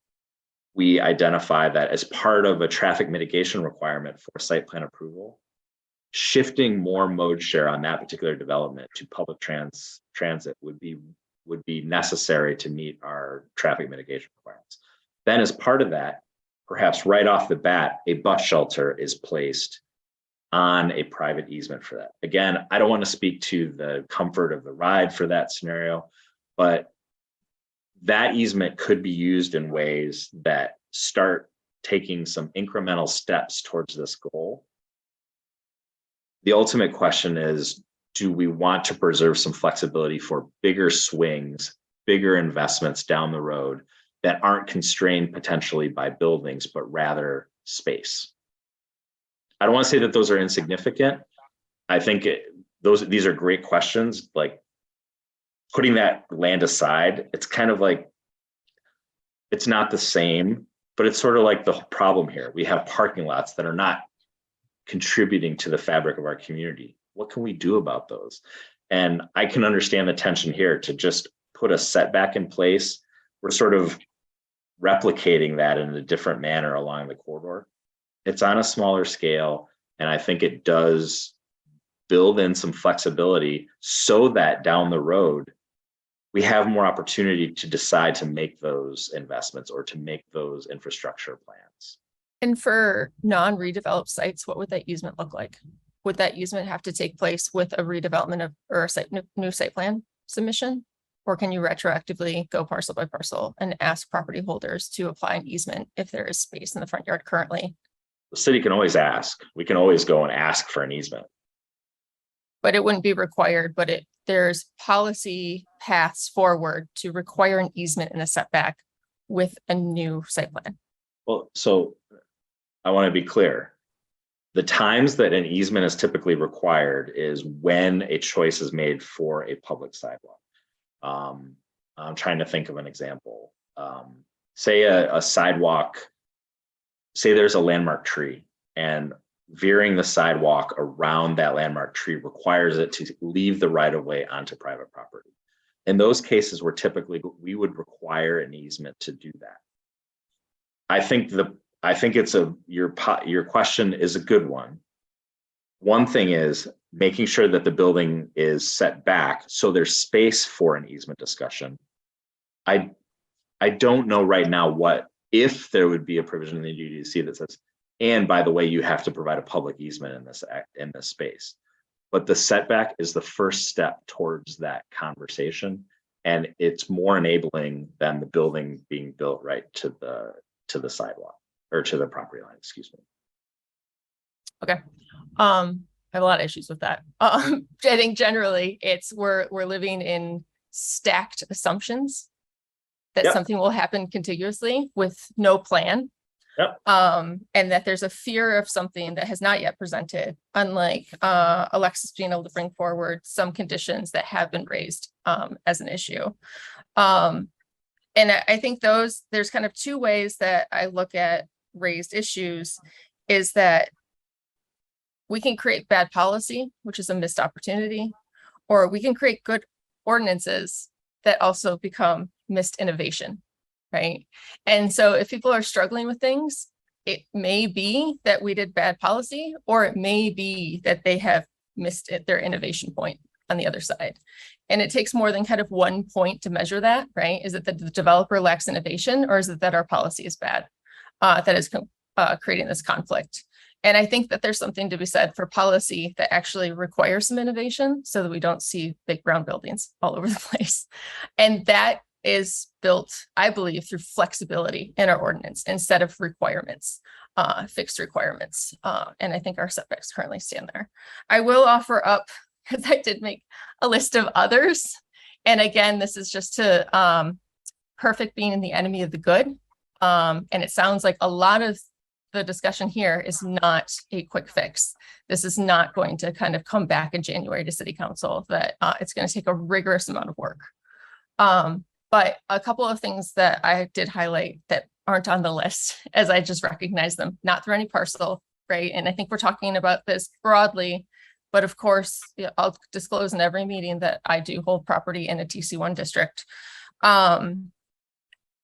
we identify that as part of a traffic mitigation requirement for site plan approval, shifting more mode share on that particular development to public transit would be necessary to meet our traffic mitigation requirements. Then as part of that, perhaps right off the bat, a bus shelter is placed on a private easement for that. Again, I don't want to speak to the comfort of the ride for that scenario, but that easement could be used in ways that start taking some incremental steps towards this goal. The ultimate question is, do we want to preserve some flexibility for bigger swings, bigger investments down the road that aren't constrained potentially by buildings, but rather space? I don't want to say that those are insignificant. I think these are great questions. Like putting that land aside, it's kind of like, it's not the same, but it's sort of like the problem here. We have parking lots that are not contributing to the fabric of our community. What can we do about those? And I can understand the tension here to just put a setback in place. We're sort of replicating that in a different manner along the corridor. It's on a smaller scale, and I think it does build in some flexibility so that down the road, we have more opportunity to decide to make those investments or to make those infrastructure plans. And for non-redeveloped sites, what would that easement look like? Would that easement have to take place with a redevelopment or a new site plan submission? Or can you retroactively go parcel by parcel and ask property holders to apply an easement if there is space in the front yard currently? The city can always ask. We can always go and ask for an easement. But it wouldn't be required, but there's policy paths forward to require an easement in a setback with a new site plan. Well, so I want to be clear. The times that an easement is typically required is when a choice is made for a public sidewalk. I'm trying to think of an example. Say a sidewalk, say there's a landmark tree, and veering the sidewalk around that landmark tree requires it to leave the right of way onto private property. In those cases where typically we would require an easement to do that. I think your question is a good one. One thing is making sure that the building is set back so there's space for an easement discussion. I don't know right now if there would be a provision in the UDC that says, and by the way, you have to provide a public easement in this space. But the setback is the first step towards that conversation, and it's more enabling than the building being built right to the sidewalk or to the property line. Excuse me. Okay. I have a lot of issues with that. I think generally we're living in stacked assumptions that something will happen contiguously with no plan. Yep. And that there's a fear of something that has not yet presented, unlike Alexis being able to bring forward some conditions that have been raised as an issue. And I think there's kind of two ways that I look at raised issues, is that we can create bad policy, which is a missed opportunity, or we can create good ordinances that also become missed innovation, right? And so if people are struggling with things, it may be that we did bad policy, or it may be that they have missed their innovation point on the other side. And it takes more than kind of one point to measure that, right? Is it that the developer lacks innovation, or is it that our policy is bad, that is creating this conflict? And I think that there's something to be said for policy that actually requires some innovation, so that we don't see big brown buildings all over the place. And that is built, I believe, through flexibility in our ordinance instead of requirements, fixed requirements. And I think our setbacks currently stand there. I will offer up, because I did make a list of others. And again, this is just to perfect being the enemy of the good. And it sounds like a lot of the discussion here is not a quick fix. This is not going to kind of come back in January to City Council, that it's going to take a rigorous amount of work. But a couple of things that I did highlight that aren't on the list, as I just recognize them, not through any parcel, right? And I think we're talking about this broadly, but of course, I'll disclose in every meeting that I do hold property in a TC1 district.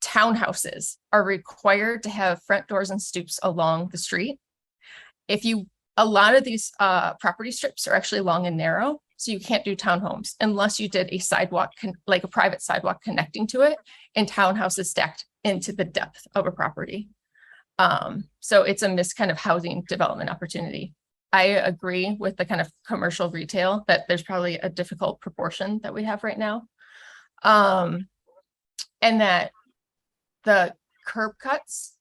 Townhouses are required to have front doors and stoops along the street. A lot of these property strips are actually long and narrow, so you can't do townhomes unless you did a sidewalk, like a private sidewalk connecting to it, and townhouses stacked into the depth of a property. So it's a missed kind of housing development opportunity. I agree with the kind of commercial retail that there's probably a difficult proportion that we have right now. And that the curb cuts,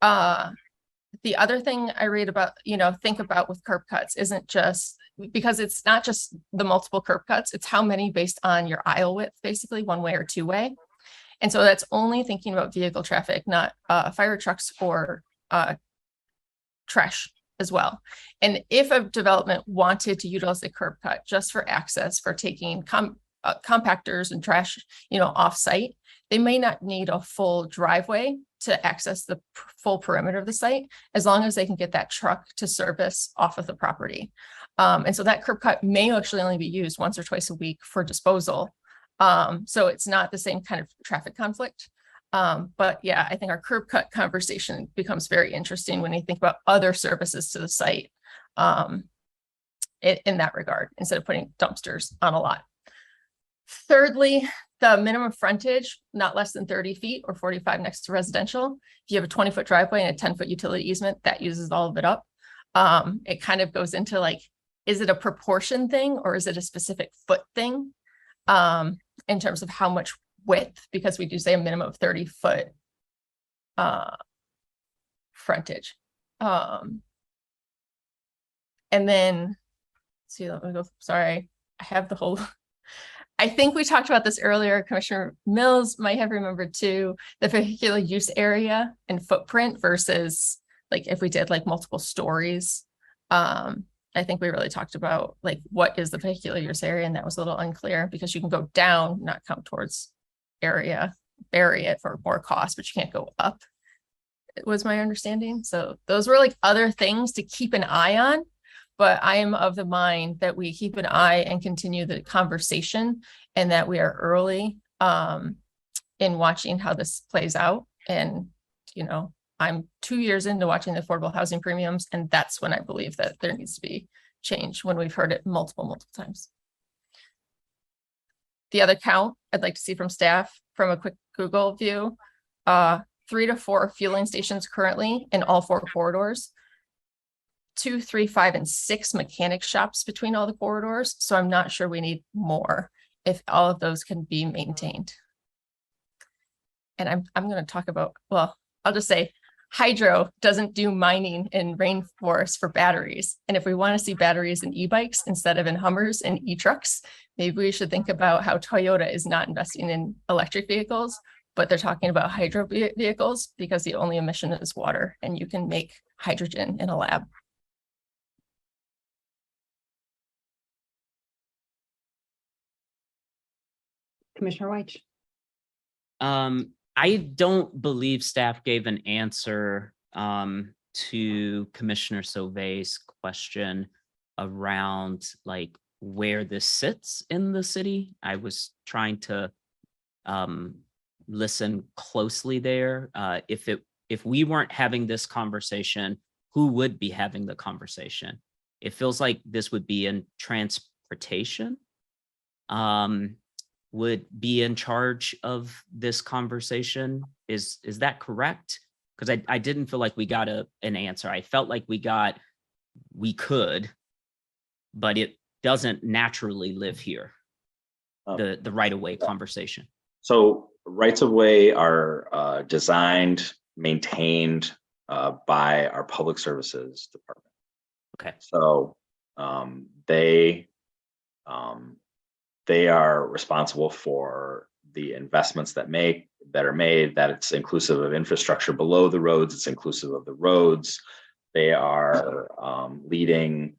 the other thing I read about, think about with curb cuts isn't just, because it's not just the multiple curb cuts, it's how many based on your aisle width, basically one way or two way. And so that's only thinking about vehicle traffic, not fire trucks or trash as well. And if a development wanted to utilize the curb cut just for access, for taking compactors and trash, off site, they may not need a full driveway to access the full perimeter of the site, as long as they can get that truck to service off of the property. And so that curb cut may actually only be used once or twice a week for disposal. So it's not the same kind of traffic conflict. But yeah, I think our curb cut conversation becomes very interesting when you think about other services to the site in that regard, instead of putting dumpsters on a lot. Thirdly, the minimum frontage, not less than 30 feet or 45 next to residential. If you have a 20-foot driveway and a 10-foot utility easement, that uses all of it up. It kind of goes into like, is it a proportion thing or is it a specific foot thing in terms of how much width? Because we do say a minimum of 30-foot frontage. And then, let's see, let me go, sorry, I have the whole... I think we talked about this earlier. Commissioner Mills might have remembered too, the vehicular use area and footprint versus like if we did like multiple stories. I think we really talked about like what is the vehicular use area, and that was a little unclear because you can go down, not come towards area, bury it for more cost, but you can't go up. It was my understanding. So those were like other things to keep an eye on. But I am of the mind that we keep an eye and continue the conversation, and that we are early in watching how this plays out. And, I'm 2 years into watching the affordable housing premiums, and that's when I believe that there needs to be change, when we've heard it multiple times. The other count I'd like to see from staff, from a quick Google view, 3 to 4 fueling stations currently in all 4 corridors. 2, 3, 5, and 6 mechanic shops between all the corridors. So I'm not sure we need more if all of those can be maintained. And I'm going to talk about, well, I'll just say hydro doesn't do mining in rainforests for batteries. And if we want to see batteries in e-bikes instead of in Hummers and e-trucks, maybe we should think about how Toyota is not investing in electric vehicles, but they're talking about hydro vehicles because the only emission is water, and you can make hydrogen in a lab. Commissioner Weich. I don't believe staff gave an answer to Commissioner Sauvé's question around like where this sits in the city. I was trying to listen closely there. If we weren't having this conversation, who would be having the conversation? It feels like this would be in transportation. Would be in charge of this conversation. Is that correct? Because I didn't feel like we got an answer. I felt like we could, but it doesn't naturally live here. The right-of-way conversation. So rights of way are designed, maintained by our public services department. Okay. So they are responsible for the investments that are made, that it's inclusive of infrastructure below the roads, it's inclusive of the roads. They are leading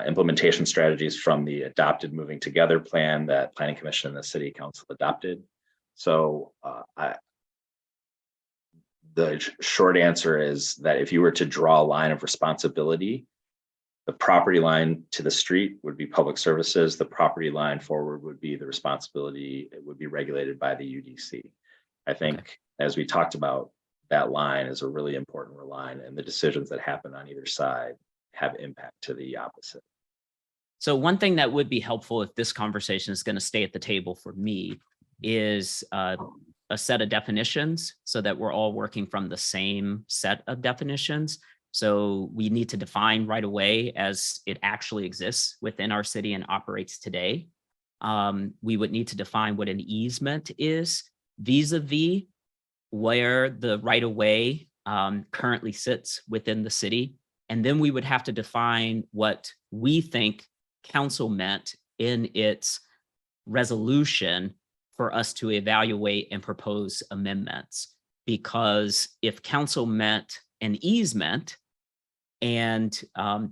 implementation strategies from the adopted Moving Together plan that Planning Commission and the City Council adopted. So the short answer is that if you were to draw a line of responsibility, the property line to the street would be public services. The property line forward would be the responsibility. It would be regulated by the UDC. I think, as we talked about, that line is a really important line, and the decisions that happen on either side have impact to the opposite. So one thing that would be helpful if this conversation is going to stay at the table for me is a set of definitions so that we're all working from the same set of definitions. So we need to define right away as it actually exists within our city and operates today. We would need to define what an easement is vis-a-vis where the right of way currently sits within the city. And then we would have to define what we think council meant in its resolution for us to evaluate and propose amendments. Because if council meant an easement, and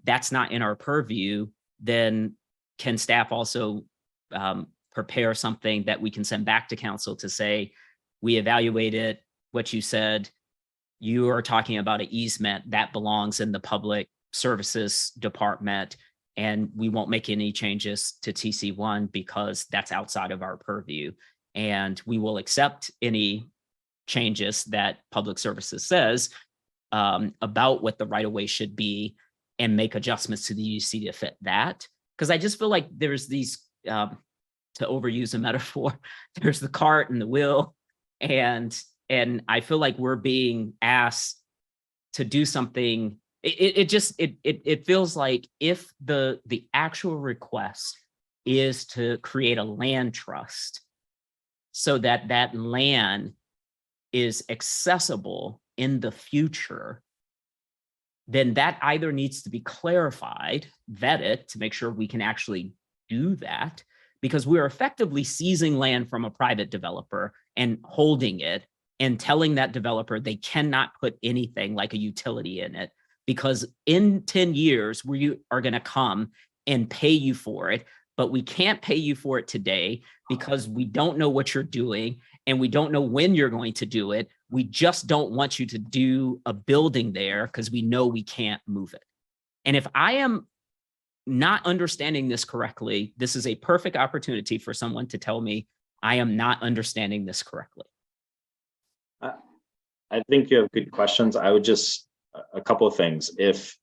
that's not in our purview, then can staff also prepare something that we can send back to council to say, we evaluated what you said, you are talking about an easement that belongs in the public services department, and we won't make any changes to TC1 because that's outside of our purview. And we will accept any changes that public services says about what the right of way should be and make adjustments to the UC to fit that. Because I just feel like there's these, to overuse a metaphor, there's the cart and the wheel, and I feel like we're being asked to do something. It feels like if the actual request is to create a land trust so that that land is accessible in the future, then that either needs to be clarified, vetted to make sure we can actually do that, because we're effectively seizing land from a private developer and holding it and telling that developer they cannot put anything like a utility in it, because in 10 years we are going to come and pay you for it, but we can't pay you for it today because we don't know what you're doing and we don't know when you're going to do it. We just don't want you to do a building there because we know we can't move it. And if I am not understanding this correctly, this is a perfect opportunity for someone to tell me I am not understanding this correctly. I think you have good questions. I would just, a couple of things. If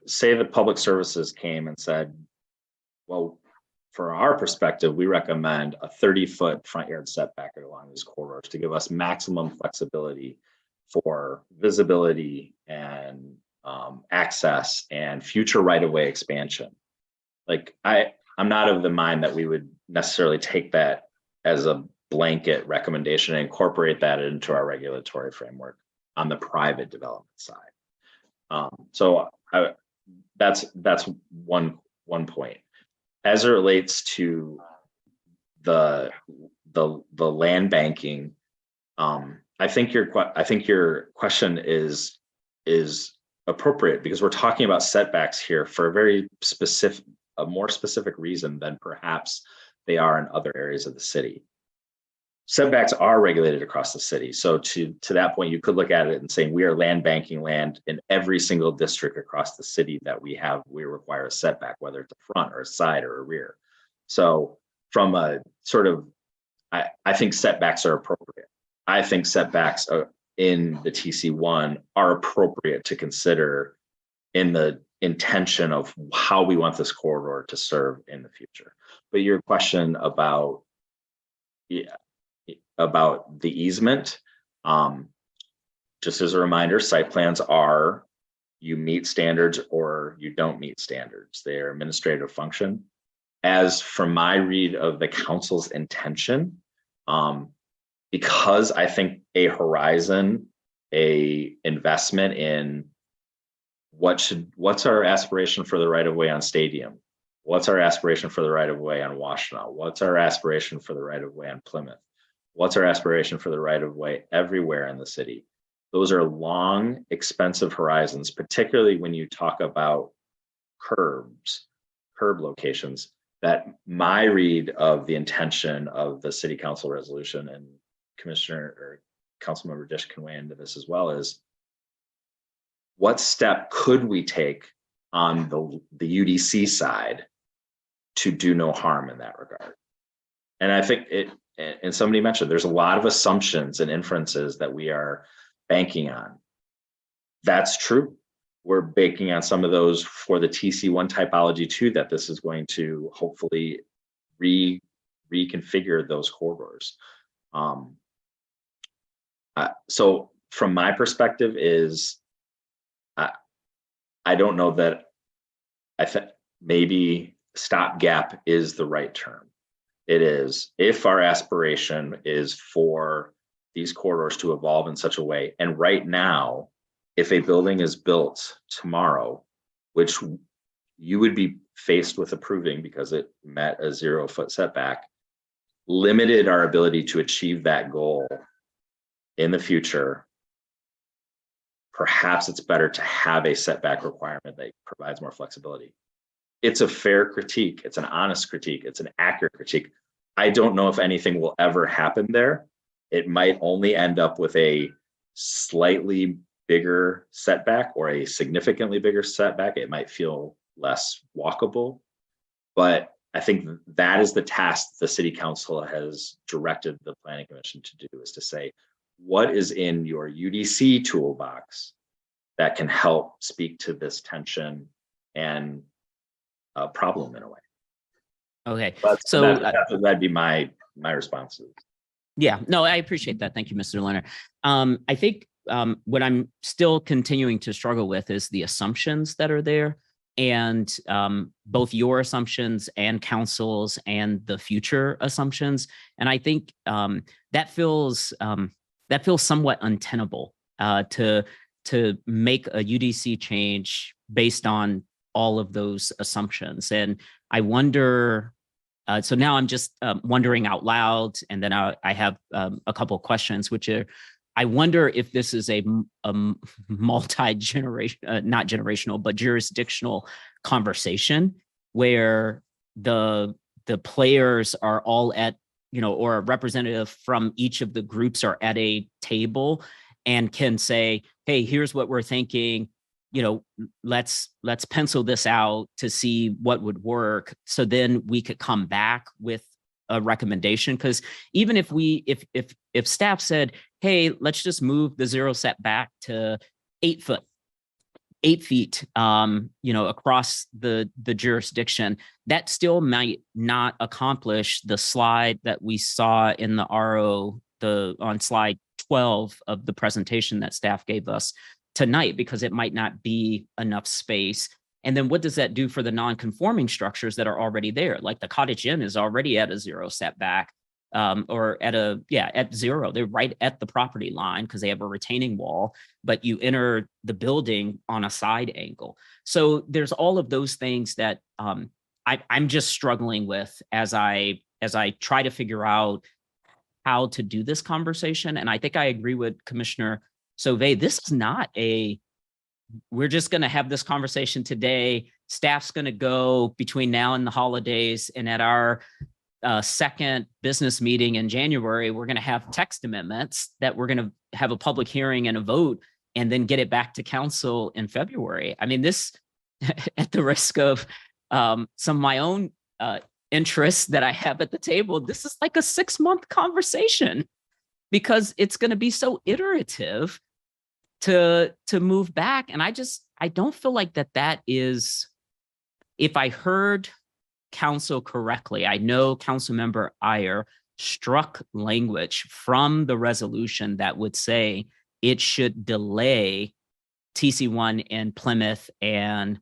say the public services came and said, well, from our perspective, we recommend a 30-foot front yard setback along these corridors to give us maximum flexibility for visibility and access and future right-of-way expansion. Like I'm not of the mind that we would necessarily take that as a blanket recommendation and incorporate that into our regulatory framework on the private development side. So that's one point. As it relates to the land banking, I think your question is appropriate because we're talking about setbacks here for a more specific reason than perhaps they are in other areas of the city. setbacks are regulated across the city. So to that point, you could look at it and say, we are land banking land in every single district across the city that we have, we require a setback, whether it's a front or a side or a rear. So from a sort of, I think setbacks are appropriate. I think setbacks in the TC1 are appropriate to consider in the intention of how we want this corridor to serve in the future. But your question about, about the easement, just as a reminder, site plans are, you meet standards or you don't meet standards. They are administrative function. As from my read of the council's intention, because I think a horizon, a investment in what's our aspiration for the right of way on Stadium? What's our aspiration for the right of way on Washtenaw? What's our aspiration for the right of way on Plymouth? What's our aspiration for the right of way everywhere in the city? Those are long, expensive horizons, particularly when you talk about curb locations. That my read of the intention of the city council resolution, and Commissioner or Councilmember Dish can weigh into this as well, is what step could we take on the UDC side to do no harm in that regard? And I think and somebody mentioned, there's a lot of assumptions and inferences that we are banking on. That's true. We're banking on some of those for the TC1 typology too, that this is going to hopefully reconfigure those corridors. So from my perspective is, I don't know that I think maybe stopgap is the right term. It is, if our aspiration is for these corridors to evolve in such a way, and right now, if a building is built tomorrow, which you would be faced with approving because it met a 0-foot setback, limited our ability to achieve that goal in the future, perhaps it's better to have a setback requirement that provides more flexibility. It's a fair critique. It's an honest critique. It's an accurate critique. I don't know if anything will ever happen there. It might only end up with a slightly bigger setback or a significantly bigger setback. It might feel less walkable, but I think that is the task the city council has directed the planning commission to do, is to say, what is in your UDC toolbox that can help speak to this tension and problem in a way. Okay, so that'd be my response. Yeah, no, I appreciate that. Thank you, Mr. Leonard. I think what I'm still continuing to struggle with is the assumptions that are there, and both your assumptions and council's and the future assumptions. And I think that feels somewhat untenable to make a UDC change based on all of those assumptions. And I wonder, so now I'm just wondering out loud, and then I have a couple of questions, which are, I wonder if this is a multi-generation, not generational, but jurisdictional conversation where the players are all at, or a representative from each of the groups are at a table and can say, hey, here's what we're thinking. Let's pencil this out to see what would work. So then we could come back with a recommendation. Because even if staff said, hey, let's just move the 0 setback to 8 feet, across the jurisdiction, that still might not accomplish the slide that we saw in the RO, on slide 12 of the presentation that staff gave us tonight, because it might not be enough space. And then what does that do for the non-conforming structures that are already there? Like the Cottage Inn is already at a 0 setback, or at 0. They're right at the property line because they have a retaining wall, but you enter the building on a side angle. So there's all of those things that I'm just struggling with as I try to figure out how to do this conversation. And I think I agree with Commissioner Sauvé. This is not we're just going to have this conversation today. Staff's going to go between now and the holidays, and at our second business meeting in January, we're going to have text amendments that we're going to have a public hearing and a vote, and then get it back to council in February. I mean, this, at the risk of some of my own interests that I have at the table, this is like a 6-month conversation, because it's going to be so iterative to move back. And I don't feel like that is, if I heard council correctly, I know Councilmember Iyer struck language from the resolution that would say it should delay TC1 in Plymouth and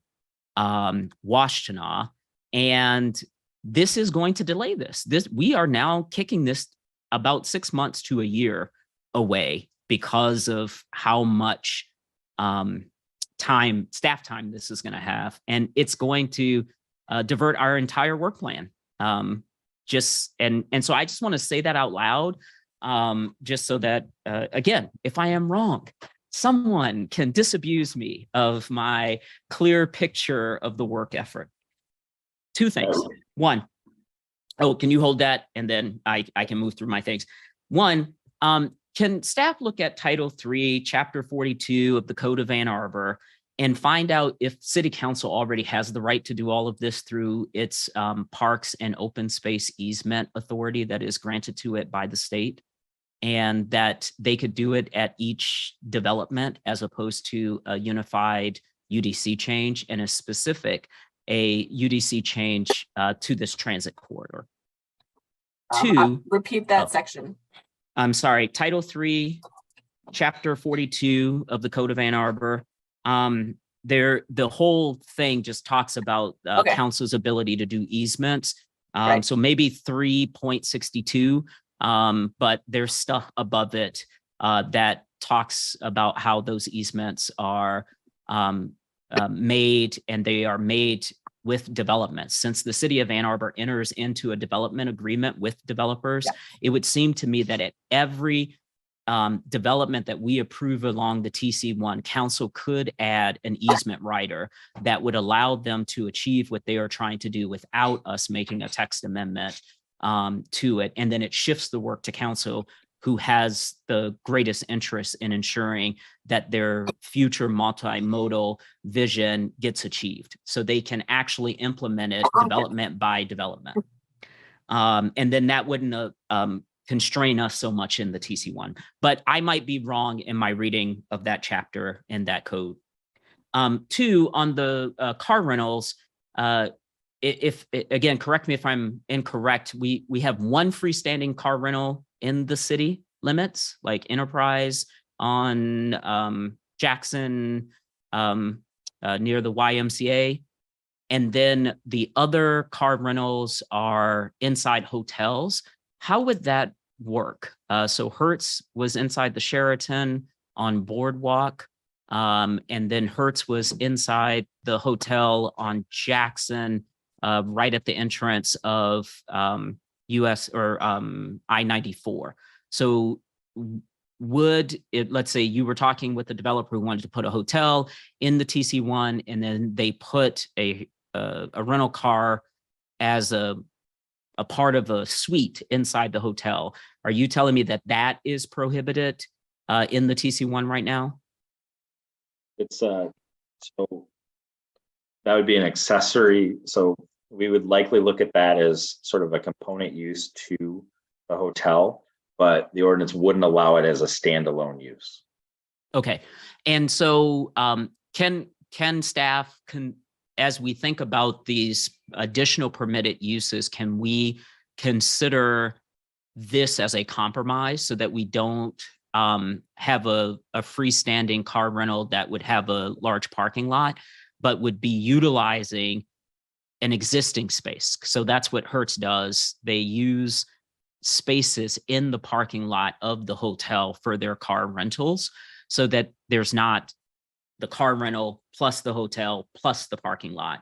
Washtenaw. And this is going to delay this. We are now kicking this about 6 months to a year away because of how much staff time this is going to have. And it's going to divert our entire work plan. And so I just want to say that out loud, just so that, again, if I am wrong, someone can disabuse me of my clear picture of the work effort. 2 things. One, can you hold that? And then I can move through my things. One, can staff look at Title 3, Chapter 42 of the Code of Ann Arbor and find out if City Council already has the right to do all of this through its parks and open space easement authority that is granted to it by the state, and that they could do it at each development as opposed to a unified UDC change, and a specific UDC change to this transit corridor. Repeat that section. I'm sorry, Title 3, Chapter 42 of the Code of Ann Arbor. The whole thing just talks about council's ability to do easements. Right. So maybe 3.62, but there's stuff above it that talks about how those easements are made, and they are made with developments. Since the city of Ann Arbor enters into a development agreement with developers, it would seem to me that at every development that we approve along the TC1, council could add an easement rider that would allow them to achieve what they are trying to do without us making a text amendment to it. And then it shifts the work to council, who has the greatest interest in ensuring that their future multimodal vision gets achieved, so they can actually implement it development by development. And then that wouldn't constrain us so much in the TC1. But I might be wrong in my reading of that chapter in that code. 2, on the car rentals, if again, correct me if I'm incorrect, we have one freestanding car rental in the city limits, like Enterprise on Jackson near the YMCA. And then the other car rentals are inside hotels. How would that work? So Hertz was inside the Sheraton on Boardwalk, and then Hertz was inside the hotel on Jackson, right at the entrance of US or I-94. So would it, let's say you were talking with the developer who wanted to put a hotel in the TC1, and then they put a rental car as a part of a suite inside the hotel. Are you telling me that is prohibited in the TC1 right now? It's so that would be an accessory. So we would likely look at that as sort of a component use to the hotel, but the ordinance wouldn't allow it as a standalone use. Okay. And so can staff, as we think about these additional permitted uses, can we consider this as a compromise so that we don't have a freestanding car rental that would have a large parking lot, but would be utilizing an existing space? So that's what Hertz does. They use spaces in the parking lot of the hotel for their car rentals, so that there's not the car rental plus the hotel plus the parking lot,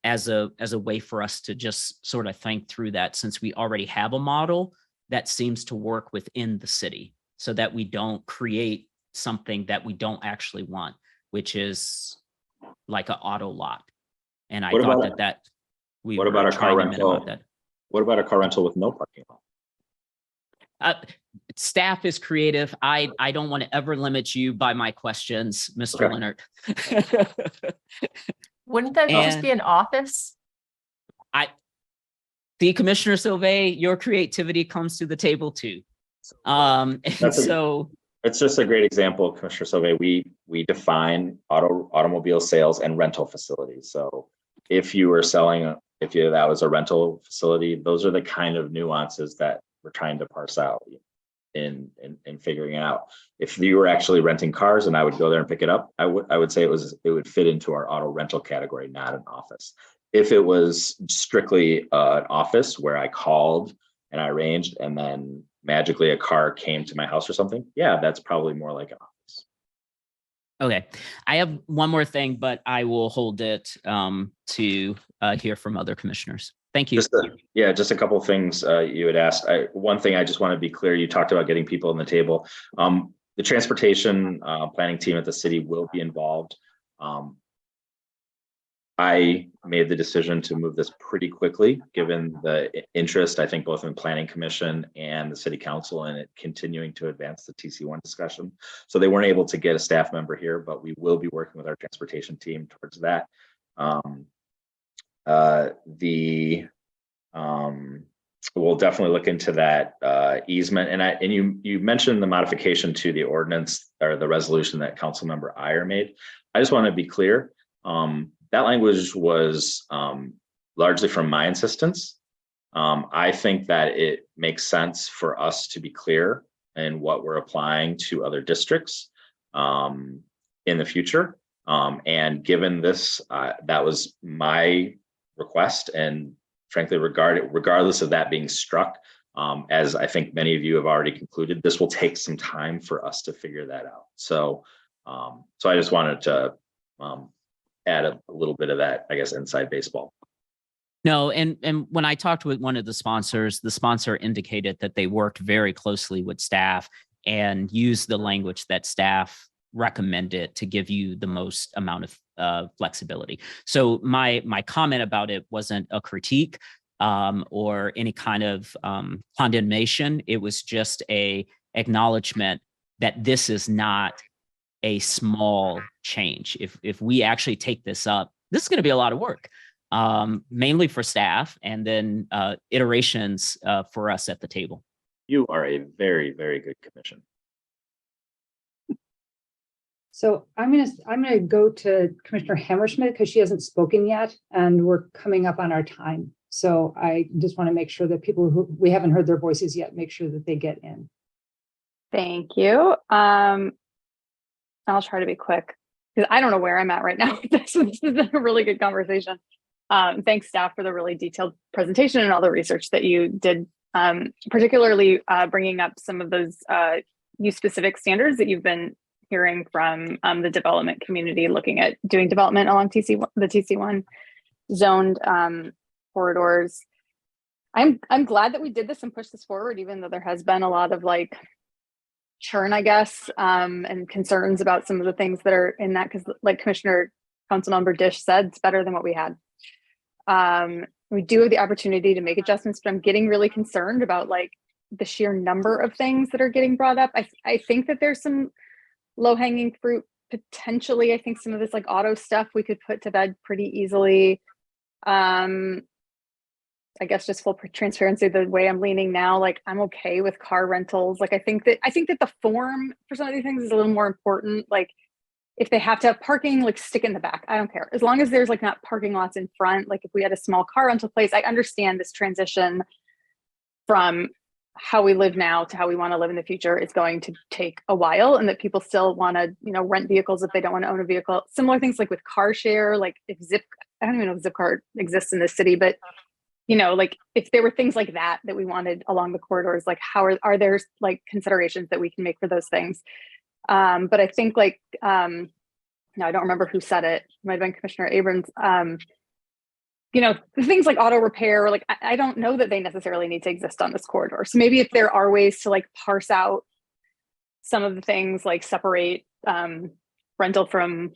as a way for us to just sort of think through that, since we already have a model that seems to work within the city, so that we don't create something that we don't actually want, which is like an auto lot. And I thought that we what about a car rental? What about a car rental with no parking lot? Staff is creative. I don't want to ever limit you by my questions, Mr. Okay. Leonard. Wouldn't that just be an office? The Commissioner Sauvé, your creativity comes to the table too. And so it's just a great example, Commissioner Sauvé. We define automobile sales and rental facilities. So if you were selling, that was a rental facility, those are the kind of nuances that we're trying to parse out in figuring it out. If you were actually renting cars and I would go there and pick it up, I would say it would fit into our auto rental category, not an office. If it was strictly an office where I called and I arranged and then magically a car came to my house or something, yeah, that's probably more like an office. okay, I have one more thing, but I will hold it to hear from other commissioners. Thank you. Just a couple of things you had asked. One thing I just want to be clear, you talked about getting people on the table. The transportation planning team at the city will be involved. I made the decision to move this pretty quickly, given the interest, I think, both in Planning Commission and the City Council, and it continuing to advance the TC1 discussion. So they weren't able to get a staff member here, but we will be working with our transportation team towards that. We'll definitely look into that easement. And you mentioned the modification to the ordinance or the resolution that Councilmember Iyer made. I just want to be clear. That language was largely from my insistence. I think that it makes sense for us to be clear in what we're applying to other districts in the future. And given this, that was my request, and frankly, regardless of that being struck, as I think many of you have already concluded, this will take some time for us to figure that out. So I just wanted to add a little bit of that, I guess, inside baseball. No, and when I talked with one of the sponsor indicated that they worked very closely with staff and used the language that staff recommended to give you the most amount of flexibility. So my comment about it wasn't a critique or any kind of condemnation. It was just a acknowledgement that this is not a small change. If we actually take this up, this is going to be a lot of work, mainly for staff and then iterations for us at the table. You are a very, very good commission. So I'm gonna go to Commissioner Hammerschmidt because she hasn't spoken yet, and we're coming up on our time. So I just want to make sure that people who we haven't heard their voices yet, make sure that they get in. Thank you. I'll try to be quick because I don't know where I'm at right now. This is a really good conversation. Thanks, staff, for the really detailed presentation and all the research that you did, particularly bringing up some of those use-specific standards that you've been hearing from the development community, looking at doing development along the TC1 zoned corridors. I'm glad that we did this and pushed this forward, even though there has been a lot of like churn, I guess, and concerns about some of the things that are in that, because like Commissioner Councilmember Dish said, it's better than what we had. We do have the opportunity to make adjustments, but I'm getting really concerned about like the sheer number of things that are getting brought up. I think that there's some low-hanging fruit potentially. I think some of this like auto stuff we could put to bed pretty easily. I guess just full transparency, the way I'm leaning now, like I'm okay with car rentals. Like I think that the form for some of these things is a little more important. Like if they have to have parking, like stick in the back. I don't care. As long as there's like not parking lots in front. Like if we had a small car rental place, I understand this transition from how we live now to how we want to live in the future is going to take a while, and that people still want to, rent vehicles if they don't want to own a vehicle. Similar things like with car share, like if I don't even know if Zipcar exists in this city, but like if there were things like that we wanted along the corridors, like how are there like considerations that we can make for those things? But I think like, I don't remember who said it. It might've been Commissioner Abrams. Things like auto repair, like I don't know that they necessarily need to exist on this corridor. So maybe if there are ways to like parse out some of the things, like separate rental from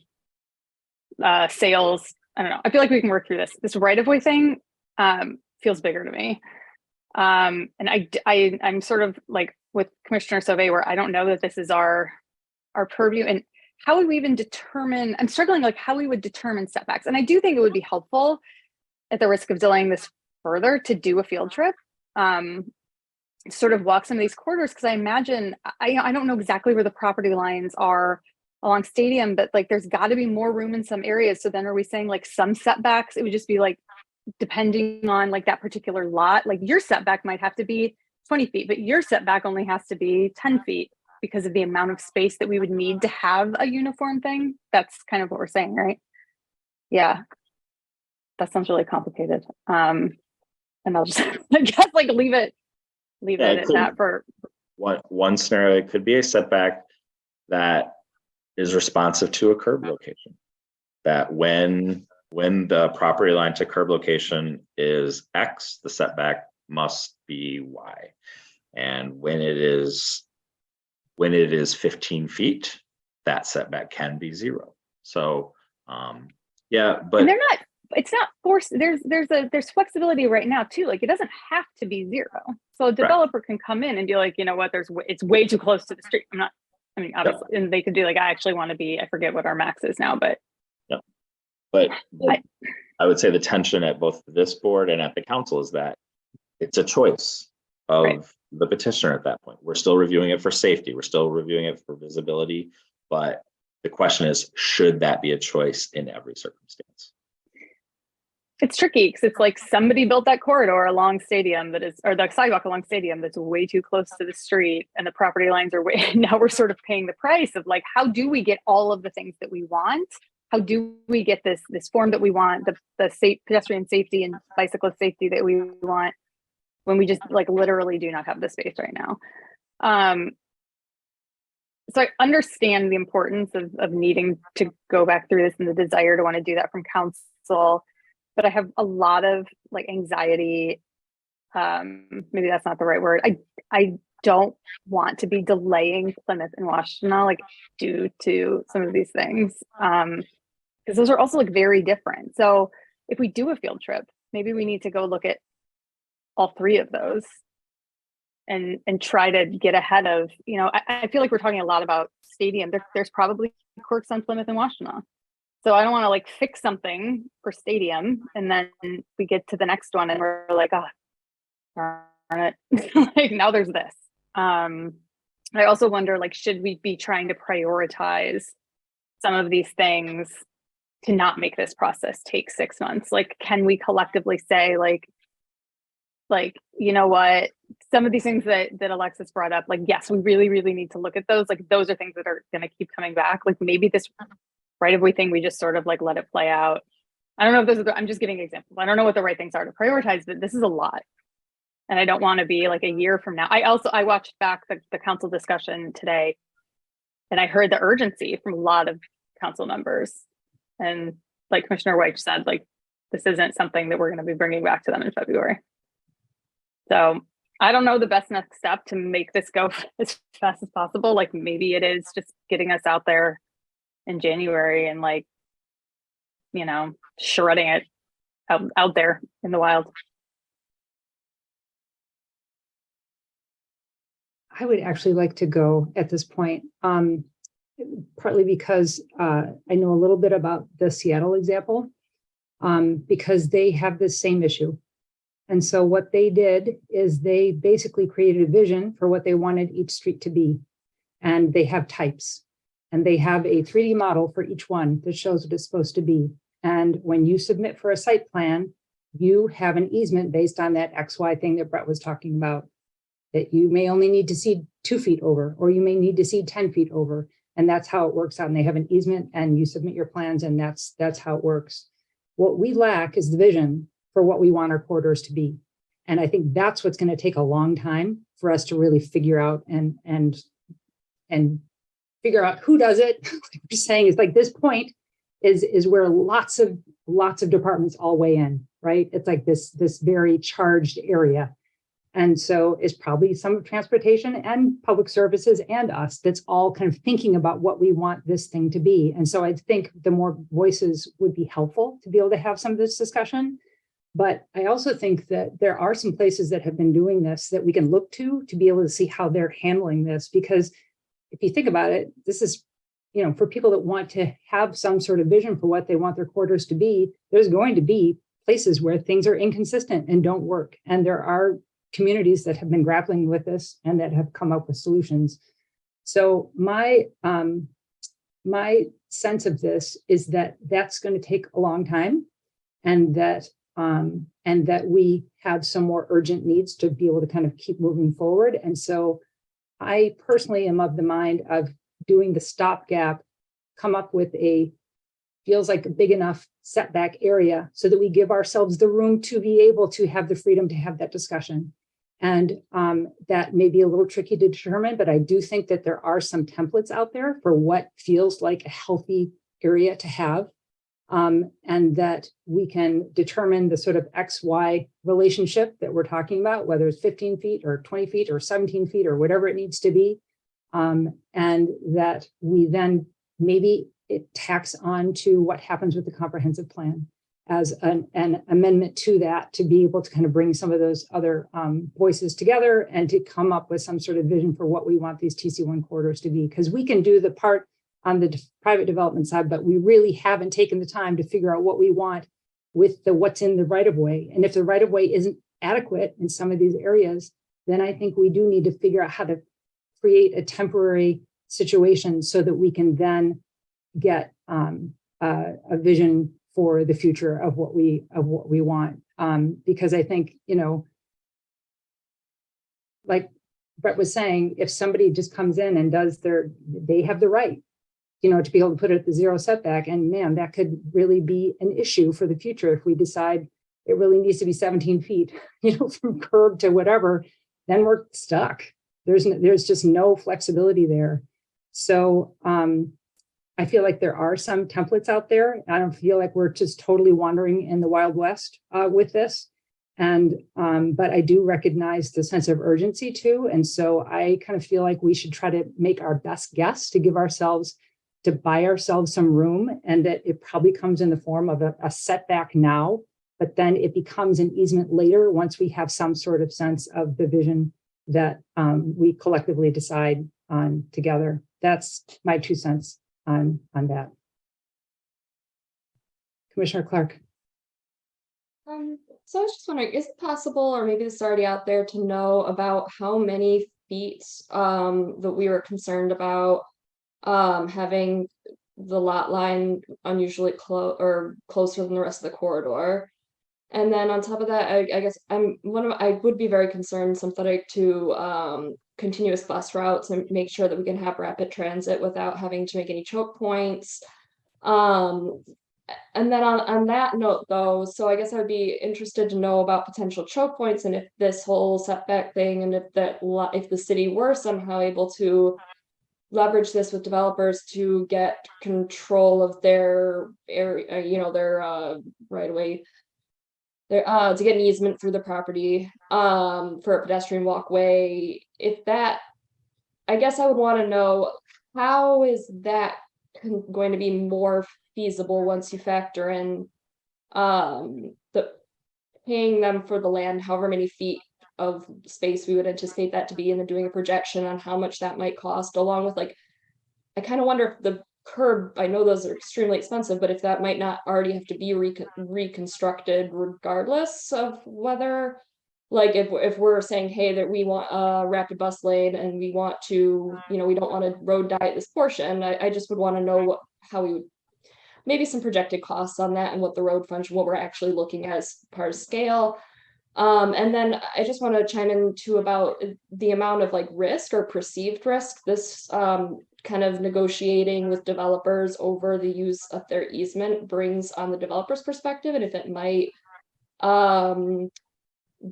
sales, I don't know. I feel like we can work through this. This right-of-way thing feels bigger to me. And I'm sort of like with Commissioner Sauvé, where I don't know that this is our purview, and how would we even determine, I'm struggling like how we would determine setbacks. And I do think it would be helpful, at the risk of delaying this further, to do a field trip, sort of walk some of these corridors, because I imagine, I don't know exactly where the property lines are along Stadium, but like there's got to be more room in some areas. So then are we saying like some setbacks, it would just be like depending on like that particular lot, like your setback might have to be 20 feet, but your setback only has to be 10 feet because of the amount of space that we would need to have a uniform thing. That's kind of what we're saying, right? Yeah, that sounds really complicated. And I'll just, I guess, like leave it at that for one scenario. It could be a setback that is responsive to a curb location. That when the property line to curb location is X, the setback must be Y. And when it is 15 feet, that setback can be 0. So yeah, but and they're not, it's not forced. There's flexibility right now too. Like it doesn't have to be 0. So a developer can come in and be like, you know what, it's way too close to the street. Obviously, and they could do like, I actually want to be, I forget what our max is now, but. But I would say the tension at both this board and at the council is that it's a choice of the petitioner at that point. We're still reviewing it for safety. We're still reviewing it for visibility. But the question is, should that be a choice in every circumstance? It's tricky because it's like somebody built that corridor along Stadium or the sidewalk along Stadium that's way too close to the street, and the property lines are way, now we're sort of paying the price of like, how do we get all of the things that we want? How do we get this form that we want, the safe pedestrian safety and bicyclist safety that we want, when we just like literally do not have the space right now? So I understand the importance of needing to go back through this and the desire to want to do that from council, but I have a lot of like anxiety. Maybe that's not the right word. I don't want to be delaying Plymouth and Washtenaw like due to some of these things. Because those are also like very different. So if we do a field trip, maybe we need to go look at all 3 of those and try to get ahead of, I feel like we're talking a lot about Stadium. There's probably quirks on Plymouth and Washtenaw. So I don't want to like fix something for Stadium and then we get to the next one and we're like, oh, darn it. Like now there's this. I also wonder, like, should we be trying to prioritize some of these things to not make this process take 6 months? Like, can we collectively say like, you know what, some of these things that Alexis brought up, like, yes, we really, really need to look at those. Like, those are things that are going to keep coming back. Like maybe this right-of-way thing, we just sort of like let it play out. I don't know if those are I'm just giving examples. I don't know what the right things are to prioritize, but this is a lot. And I don't want to be like a year from now. I watched back the council discussion today, and I heard the urgency from a lot of council members. And like Commissioner White said, like, this isn't something that we're going to be bringing back to them in February. So I don't know the best next step to make this go as fast as possible. Like maybe it is just getting us out there in January and like, shredding it out there in the wild. I would actually like to go at this point, partly because I know a little bit about the Seattle example, because they have this same issue. And so what they did is they basically created a vision for what they wanted each street to be. And they have types, and they have a 3D model for each one that shows what it's supposed to be. And when you submit for a site plan, you have an easement based on that XY thing that Brett was talking about, that you may only need to seed 2 feet over, or you may need to seed 10 feet over. And that's how it works out. And they have an easement, and you submit your plans, and that's how it works. What we lack is the vision for what we want our corridors to be. And I think that's what's going to take a long time for us to really figure out and figure out who does it. Like you're saying, is like this point is where lots of departments all weigh in, right? It's like this very charged area. And so it's probably some of transportation and public services and us that's all kind of thinking about what we want this thing to be. And so I think the more voices would be helpful to be able to have some of this discussion. But I also think that there are some places that have been doing this that we can look to be able to see how they're handling this. Because if you think about it, this is, for people that want to have some sort of vision for what they want their corridors to be, there's going to be places where things are inconsistent and don't work. And there are communities that have been grappling with this and that have come up with solutions. So my sense of this is that that's going to take a long time, and that we have some more urgent needs to be able to kind of keep moving forward. And so I personally am of the mind of doing the stopgap, come up with feels like a big enough setback area so that we give ourselves the room to be able to have the freedom to have that discussion. And that may be a little tricky to determine, but I do think that there are some templates out there for what feels like a healthy area to have. And that we can determine the sort of XY relationship that we're talking about, whether it's 15 feet or 20 feet or 17 feet or whatever it needs to be. And that we then maybe it tacks on to what happens with the comprehensive plan as an amendment to that, to be able to kind of bring some of those other voices together and to come up with some sort of vision for what we want these TC1 corridors to be. Because we can do the part on the private development side, but we really haven't taken the time to figure out what we want with what's in the right of way. And if the right of way isn't adequate in some of these areas, then I think we do need to figure out how to create a temporary situation so that we can then get a vision for the future of what we want. Because I think, like Brett was saying, if somebody just comes in and they have the right, to be able to put it at the zero setback, and man, that could really be an issue for the future if we decide it really needs to be 17 feet, from curb to whatever, then we're stuck. There's just no flexibility there. So I feel like there are some templates out there. I don't feel like we're just totally wandering in the Wild West with this. And but I do recognize the sense of urgency too. And so I kind of feel like we should try to make our best guess to buy ourselves some room, and that it probably comes in the form of a setback now, but then it becomes an easement later once we have some sort of sense of the vision that we collectively decide on together. That's my 2 cents on that. Commissioner Clark. So I was just wondering, is it possible, or maybe this is already out there, to know about how many feet that we were concerned about having the lot line unusually close or closer than the rest of the corridor? And then on top of that, I guess I would be very concerned, sympathetic to continuous bus routes and make sure that we can have rapid transit without having to make any choke points. And then on that note, though, so I guess I'd be interested to know about potential choke points, and if this whole setback thing, and if the city were somehow able to leverage this with developers to get control of their area, their right away, to get an easement through the property for a pedestrian walkway. I guess I would want to know, how is that going to be more feasible once you factor in the paying them for the land, however many feet of space we would anticipate that to be, and then doing a projection on how much that might cost, along with I kind of wonder if the curb, I know those are extremely expensive, but if that might not already have to be reconstructed regardless of whether, if we're saying, hey, that we want a rapid bus lane and we want to, we don't want to road diet this portion. I just would want to know how we would, maybe some projected costs on that, and what the road frontage, what we're actually looking at as part of scale. And then I just want to chime in too about the amount of risk or perceived risk this kind of negotiating with developers over the use of their easement brings on the developer's perspective, and if it might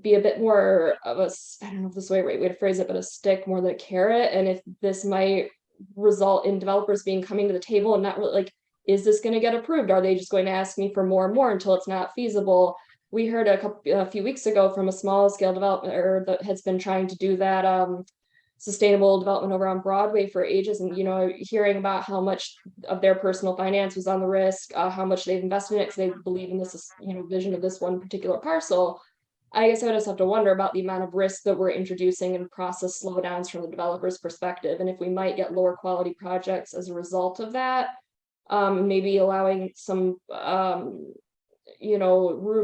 be a bit more of I don't know if this is the right way to phrase it, but a stick more than a carrot, and if this might result in developers coming to the table and not really is this going to get approved? Are they just going to ask me for more and more until it's not feasible? We heard a few weeks ago from a small scale developer that has been trying to do that sustainable development over on Broadway for ages, and hearing about how much of their personal finance was on the risk, how much they've invested in it because they believe in this vision of this one particular parcel. I guess I would just have to wonder about the amount of risk that we're introducing and process slowdowns from the developer's perspective, and if we might get lower quality projects as a result of that. Maybe allowing some room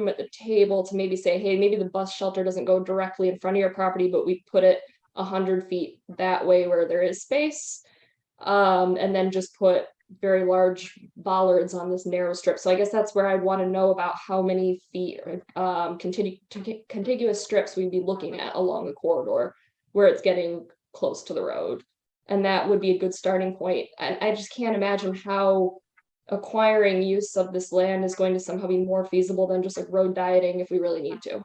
at the table to maybe say, hey, maybe the bus shelter doesn't go directly in front of your property, but we put it 100 feet that way where there is space, and then just put very large bollards on this narrow strip. So I guess that's where I'd want to know about how many feet contiguous strips we'd be looking at along the corridor where it's getting close to the road. And that would be a good starting point. I just can't imagine how acquiring use of this land is going to somehow be more feasible than just like road dieting if we really need to.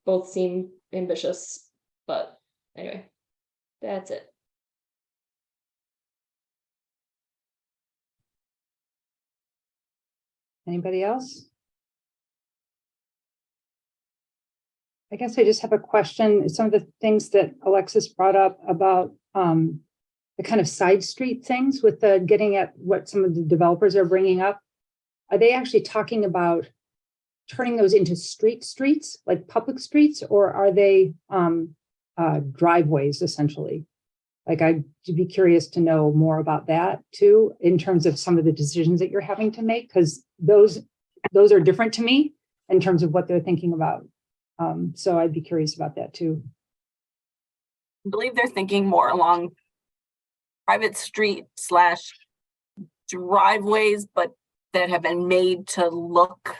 Both seem ambitious, but anyway, that's it. Anybody else? I guess I just have a question. Some of the things that Alexis brought up about the kind of side street things with the getting at what some of the developers are bringing up. Are they actually talking about turning those into streets, like public streets, or are they driveways essentially? Like, I'd be curious to know more about that too, in terms of some of the decisions that you're having to make, because those are different to me in terms of what they're thinking about. So I'd be curious about that too. I believe they're thinking more along private street / driveways, but that have been made to look,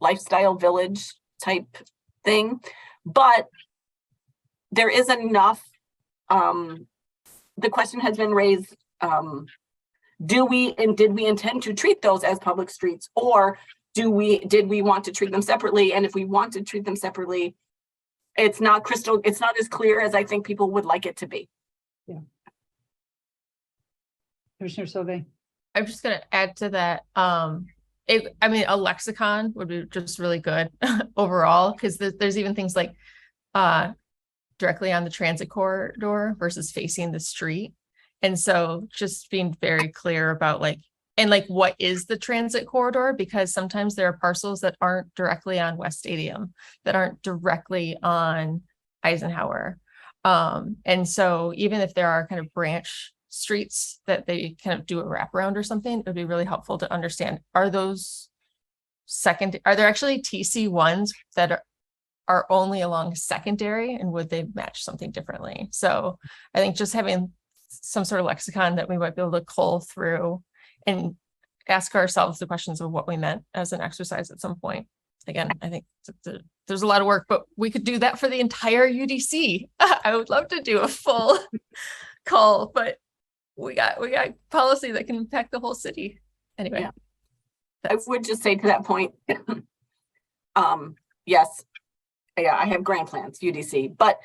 lifestyle village type thing. But there is enough, the question has been raised, did we intend to treat those as public streets, or did we want to treat them separately? And if we want to treat them separately, it's not as clear as I think people would like it to be. Yeah. Commissioner Sauvé. I'm just going to add to that. A lexicon would be just really good overall, because there's even things like directly on the transit corridor versus facing the street. And so just being very clear about what is the transit corridor, because sometimes there are parcels that aren't directly on West Stadium, that aren't directly on Eisenhower. And so even if there are kind of branch streets that they kind of do a wraparound or something, it would be really helpful to understand, are there actually TC1s that are only along secondary, and would they match something differently? So I think just having some sort of lexicon that we might be able to cull through and ask ourselves the questions of what we meant as an exercise at some point. Again, I think there's a lot of work, but we could do that for the entire UDC. I would love to do a full call, but we got policy that can impact the whole city. Anyway. Yeah. I would just say to that point, yes, yeah, I have grand plans, UDC, but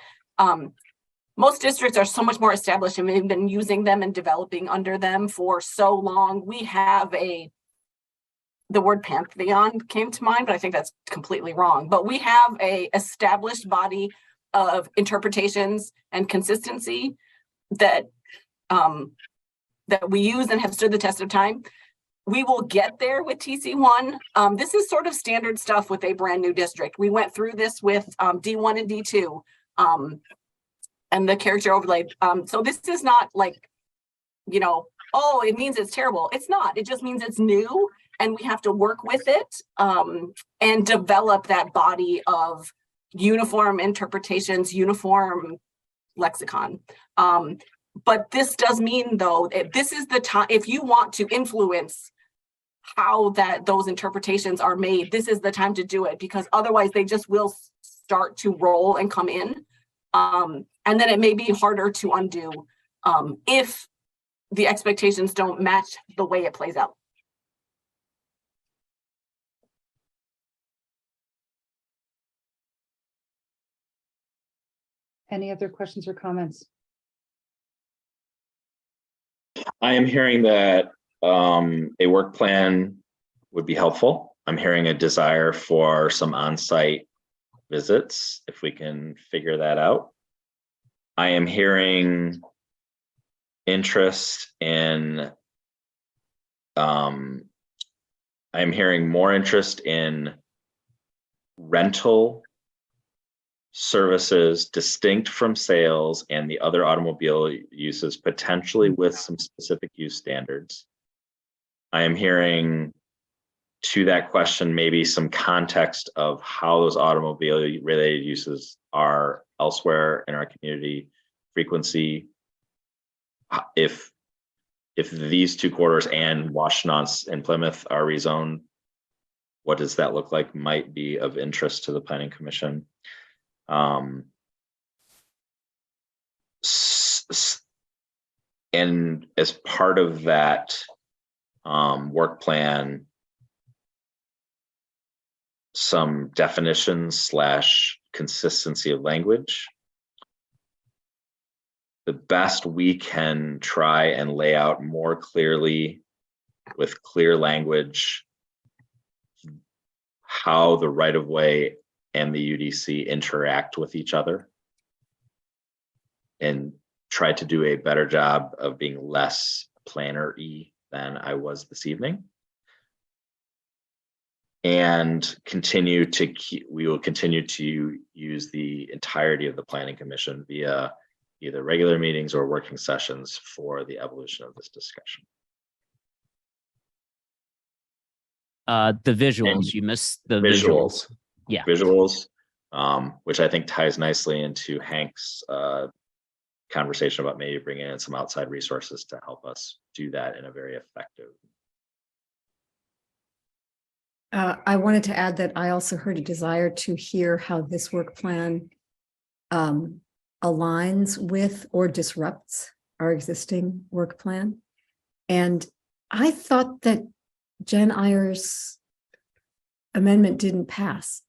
most districts are so much more established, and we've been using them and developing under them for so long. We have the word pantheon came to mind, but I think that's completely wrong. But we have a established body of interpretations and consistency that we use and have stood the test of time. We will get there with TC1. This is sort of standard stuff with a brand new district. We went through this with D1 and D2 and the character overlay. So this is not like, oh, it means it's terrible. It's not. It just means it's new, and we have to work with it and develop that body of uniform interpretations, uniform lexicon. But this does mean, though, this is the time, if you want to influence how those interpretations are made, this is the time to do it, because otherwise they just will start to roll and come in. And then it may be harder to undo if the expectations don't match the way it plays out. Any other questions or comments? I am hearing that a work plan would be helpful. I'm hearing a desire for some on-site visits, if we can figure that out. I am hearing interest in, I'm hearing more interest in rental services distinct from sales and the other automobile uses, potentially with some specific use standards. I am hearing, to that question, maybe some context of how those automobile related uses are elsewhere in our community, frequency. If these two corridors and Washtenaw and Plymouth are rezoned, what does that look like? Might be of interest to the Planning Commission. And as part of that work plan, some definitions / consistency of language. The best we can try and lay out more clearly with clear language how the right-of-way and the UDC interact with each other, and try to do a better job of being less planner-y than I was this evening. And we will continue to use the entirety of the Planning Commission via either regular meetings or working sessions for the evolution of this discussion. The visuals, you missed the visuals. Yeah. Visuals, which I think ties nicely into Hank's conversation about maybe bringing in some outside resources to help us do that in a very effective. I wanted to add that I also heard a desire to hear how this work plan aligns with or disrupts our existing work plan. And I thought that Jen Eyer's amendment didn't pass.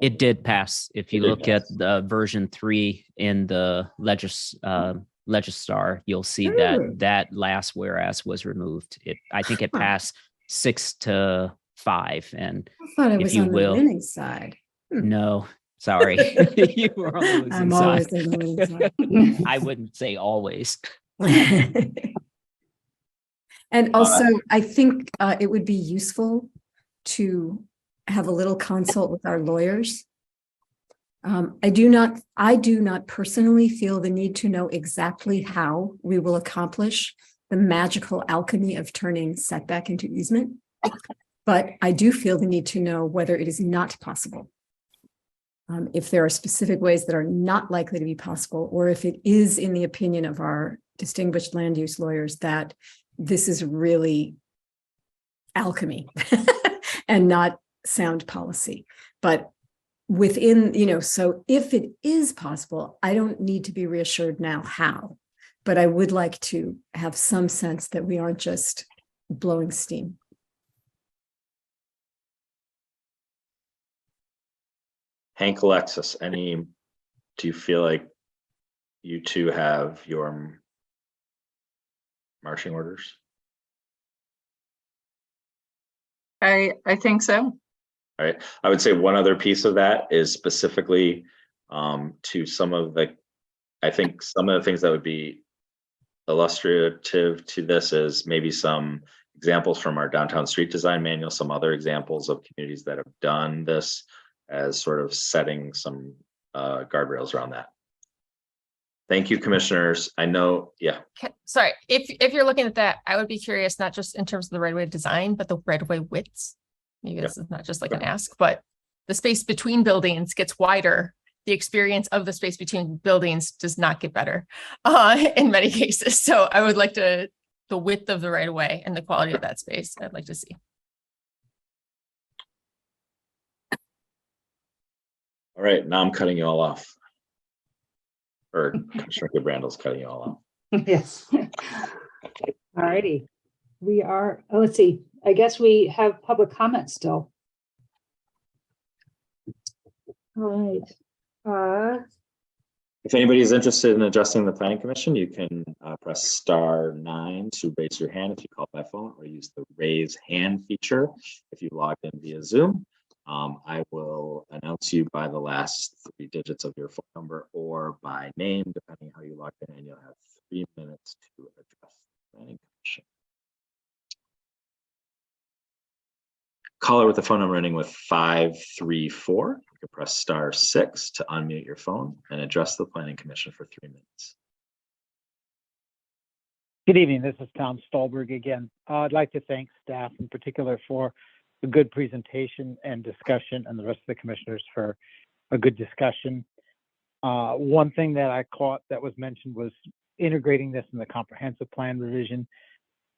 It did pass. If you look at the version 3 in the Legistar, you'll see that last whereas was removed. I think it passed 6-5. And I thought it was you on the winning side. No, sorry. You were on the losing side. Always on the winning side. I wouldn't say always. And also, I think it would be useful to have a little consult with our lawyers. I do not personally feel the need to know exactly how we will accomplish the magical alchemy of turning setback into easement, but I do feel the need to know whether it is not possible. If there are specific ways that are not likely to be possible, or if it is in the opinion of our distinguished land use lawyers that this is really alchemy and not sound policy. But within, so if it is possible, I don't need to be reassured now how, but I would like to have some sense that we aren't just blowing steam. Hank, Alexis, do you feel like you two have your marching orders? I think so. All right. I would say one other piece of that is specifically to some of the things that would be illustrative to this is maybe some examples from our downtown street design manual, some other examples of communities that have done this as sort of setting some guardrails around that. Thank you, commissioners. I know, yeah. Sorry, if you're looking at that, I would be curious, not just in terms of the right-of-way design, but the right-of-way widths. Maybe this is not just like an ask, but the space between buildings gets wider. The experience of the space between buildings does not get better in many cases. So I would like the width of the right-of-way and the quality of that space, I'd like to see. All right, now I'm cutting you all off. Or Commissioner Goodbrandle's cutting you all off. Yes. All righty. We are, let's see, I guess we have public comment still. All right. If anybody is interested in addressing the Planning Commission, you can press *9 to raise your hand if you call by phone, or use the raise hand feature if you logged in via Zoom. I will announce you by the last 3 digits of your phone number or by name, depending how you log in, and you'll have 3 minutes to address the planning commission. Caller with the phone number ending with 534, you can press *6 to unmute your phone and address the planning commission for 3 minutes. Good evening. This is Tom Stolberg again. I'd like to thank staff in particular for a good presentation and discussion, and the rest of the commissioners for a good discussion. One thing that I caught that was mentioned was integrating this in the comprehensive plan revision.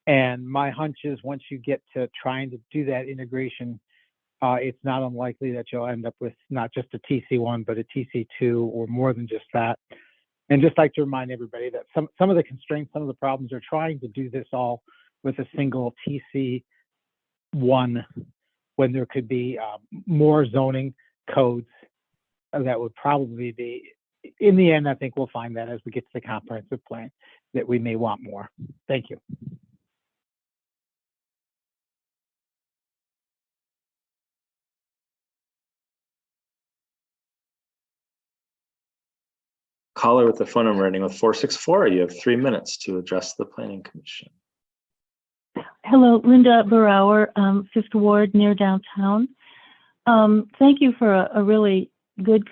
And my hunch is once you get to trying to do that integration, it's not unlikely that you'll end up with not just a TC1, but a TC2 or more than just that. And just like to remind everybody that some of the constraints, some of the problems are trying to do this all with a single TC1 when there could be more zoning codes that would probably be, in the end, I think we'll find that as we get to the comprehensive plan that we may want more. Thank you. Caller with the phone number ending with 464, you have 3 minutes to address the planning commission. Hello, Linda Burauer, 5th Ward near downtown. Thank you for a really good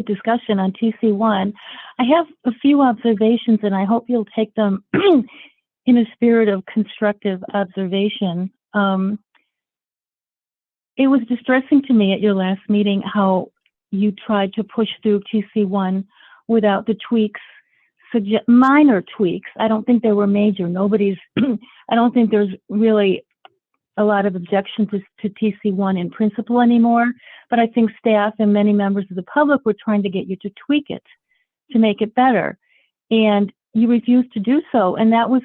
discussion on TC1. I have a few observations, and I hope you'll take them in a spirit of constructive observation. It was distressing to me at your last meeting how you tried to push through TC1 without the tweaks, minor tweaks. I don't think they were major. I don't think there's really a lot of objection to TC1 in principle anymore, but I think staff and many members of the public were trying to get you to tweak it, to make it better. And you refused to do so. And that was,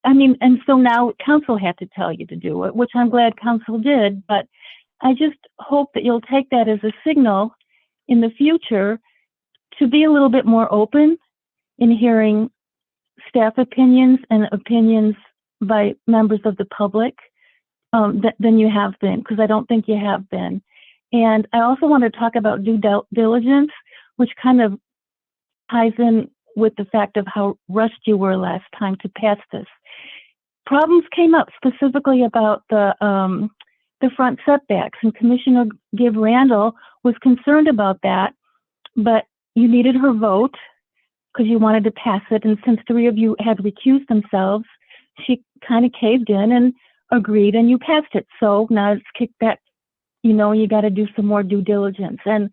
and so now council had to tell you to do it, which I'm glad council did, but I just hope that you'll take that as a signal in the future to be a little bit more open in hearing staff opinions and opinions by members of the public than you have been, because I don't think you have been. And I also want to talk about due diligence, which kind of ties in with the fact of how rushed you were last time to pass this. Problems came up specifically about the front setbacks, and Commissioner Gibb Randall was concerned about that, but you needed her vote because you wanted to pass it, and since 3 of you had recused themselves, she kind of caved in and agreed, and you passed it. So now it's kicked back, you got to do some more due diligence. And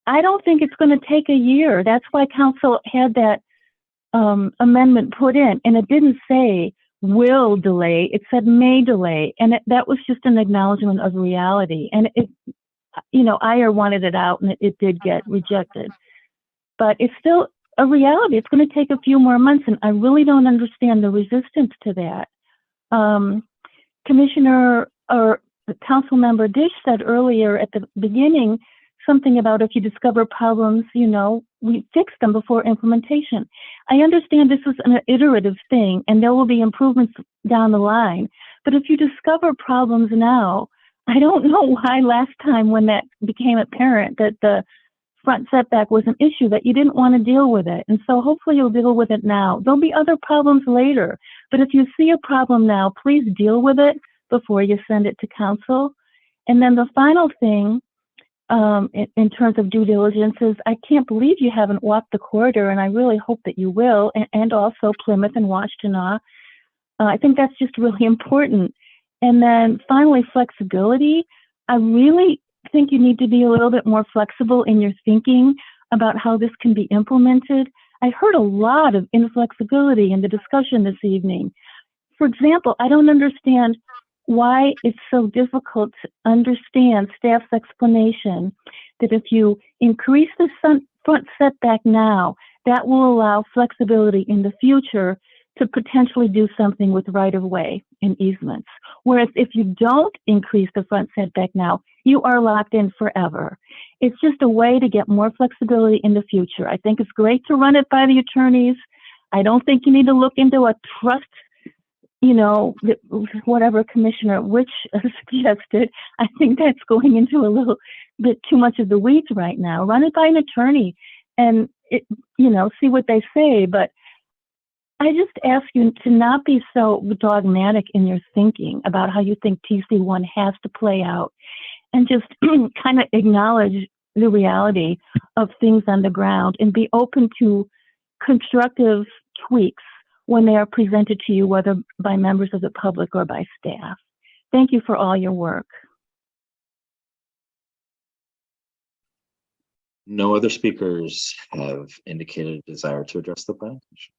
I don't think it's going to take a year. That's why council had that amendment put in, and it didn't say will delay, it said may delay, and that was just an acknowledgement of reality. And Iyer wanted it out, and it did get rejected, but it's still a reality. It's going to take a few more months, and I really don't understand the resistance to that. Commissioner or Council Member Dish said earlier at the beginning something about if you discover problems, we fix them before implementation. I understand this is an iterative thing and there will be improvements down the line, but if you discover problems now, I don't know why last time when that became apparent that the front setback was an issue that you didn't want to deal with it. And so hopefully you'll deal with it now. There'll be other problems later, but if you see a problem now, please deal with it before you send it to council. And then the final thing, in terms of due diligence, is I can't believe you haven't walked the corridor, and I really hope that you will, and also Plymouth and Washtenaw. I think that's just really important. And then finally, flexibility. I really think you need to be a little bit more flexible in your thinking about how this can be implemented. I heard a lot of inflexibility in the discussion this evening. For example, I don't understand why it's so difficult to understand staff's explanation that if you increase the front setback now, that will allow flexibility in the future to potentially do something with right-of-way and easements. Whereas if you don't increase the front setback now, you are locked in forever. It's just a way to get more flexibility in the future. I think it's great to run it by the attorneys. I don't think you need to look into a trust, you know, whatever Commissioner Which suggested, I think that's going into a little bit too much of the weeds right now. Run it by an attorney and, you know, see what they say. But I just ask you to not be so dogmatic in your thinking about how you think TC1 has to play out, and just kind of acknowledge the reality of things on the ground and be open to constructive tweaks when they are presented to you, whether by members of the public or by staff. Thank you for all your work. No other speakers have indicated a desire to address the planning commission.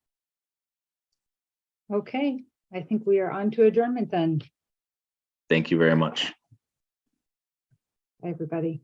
Okay, I think we are on to adjournment then. Thank you very much. Bye, everybody.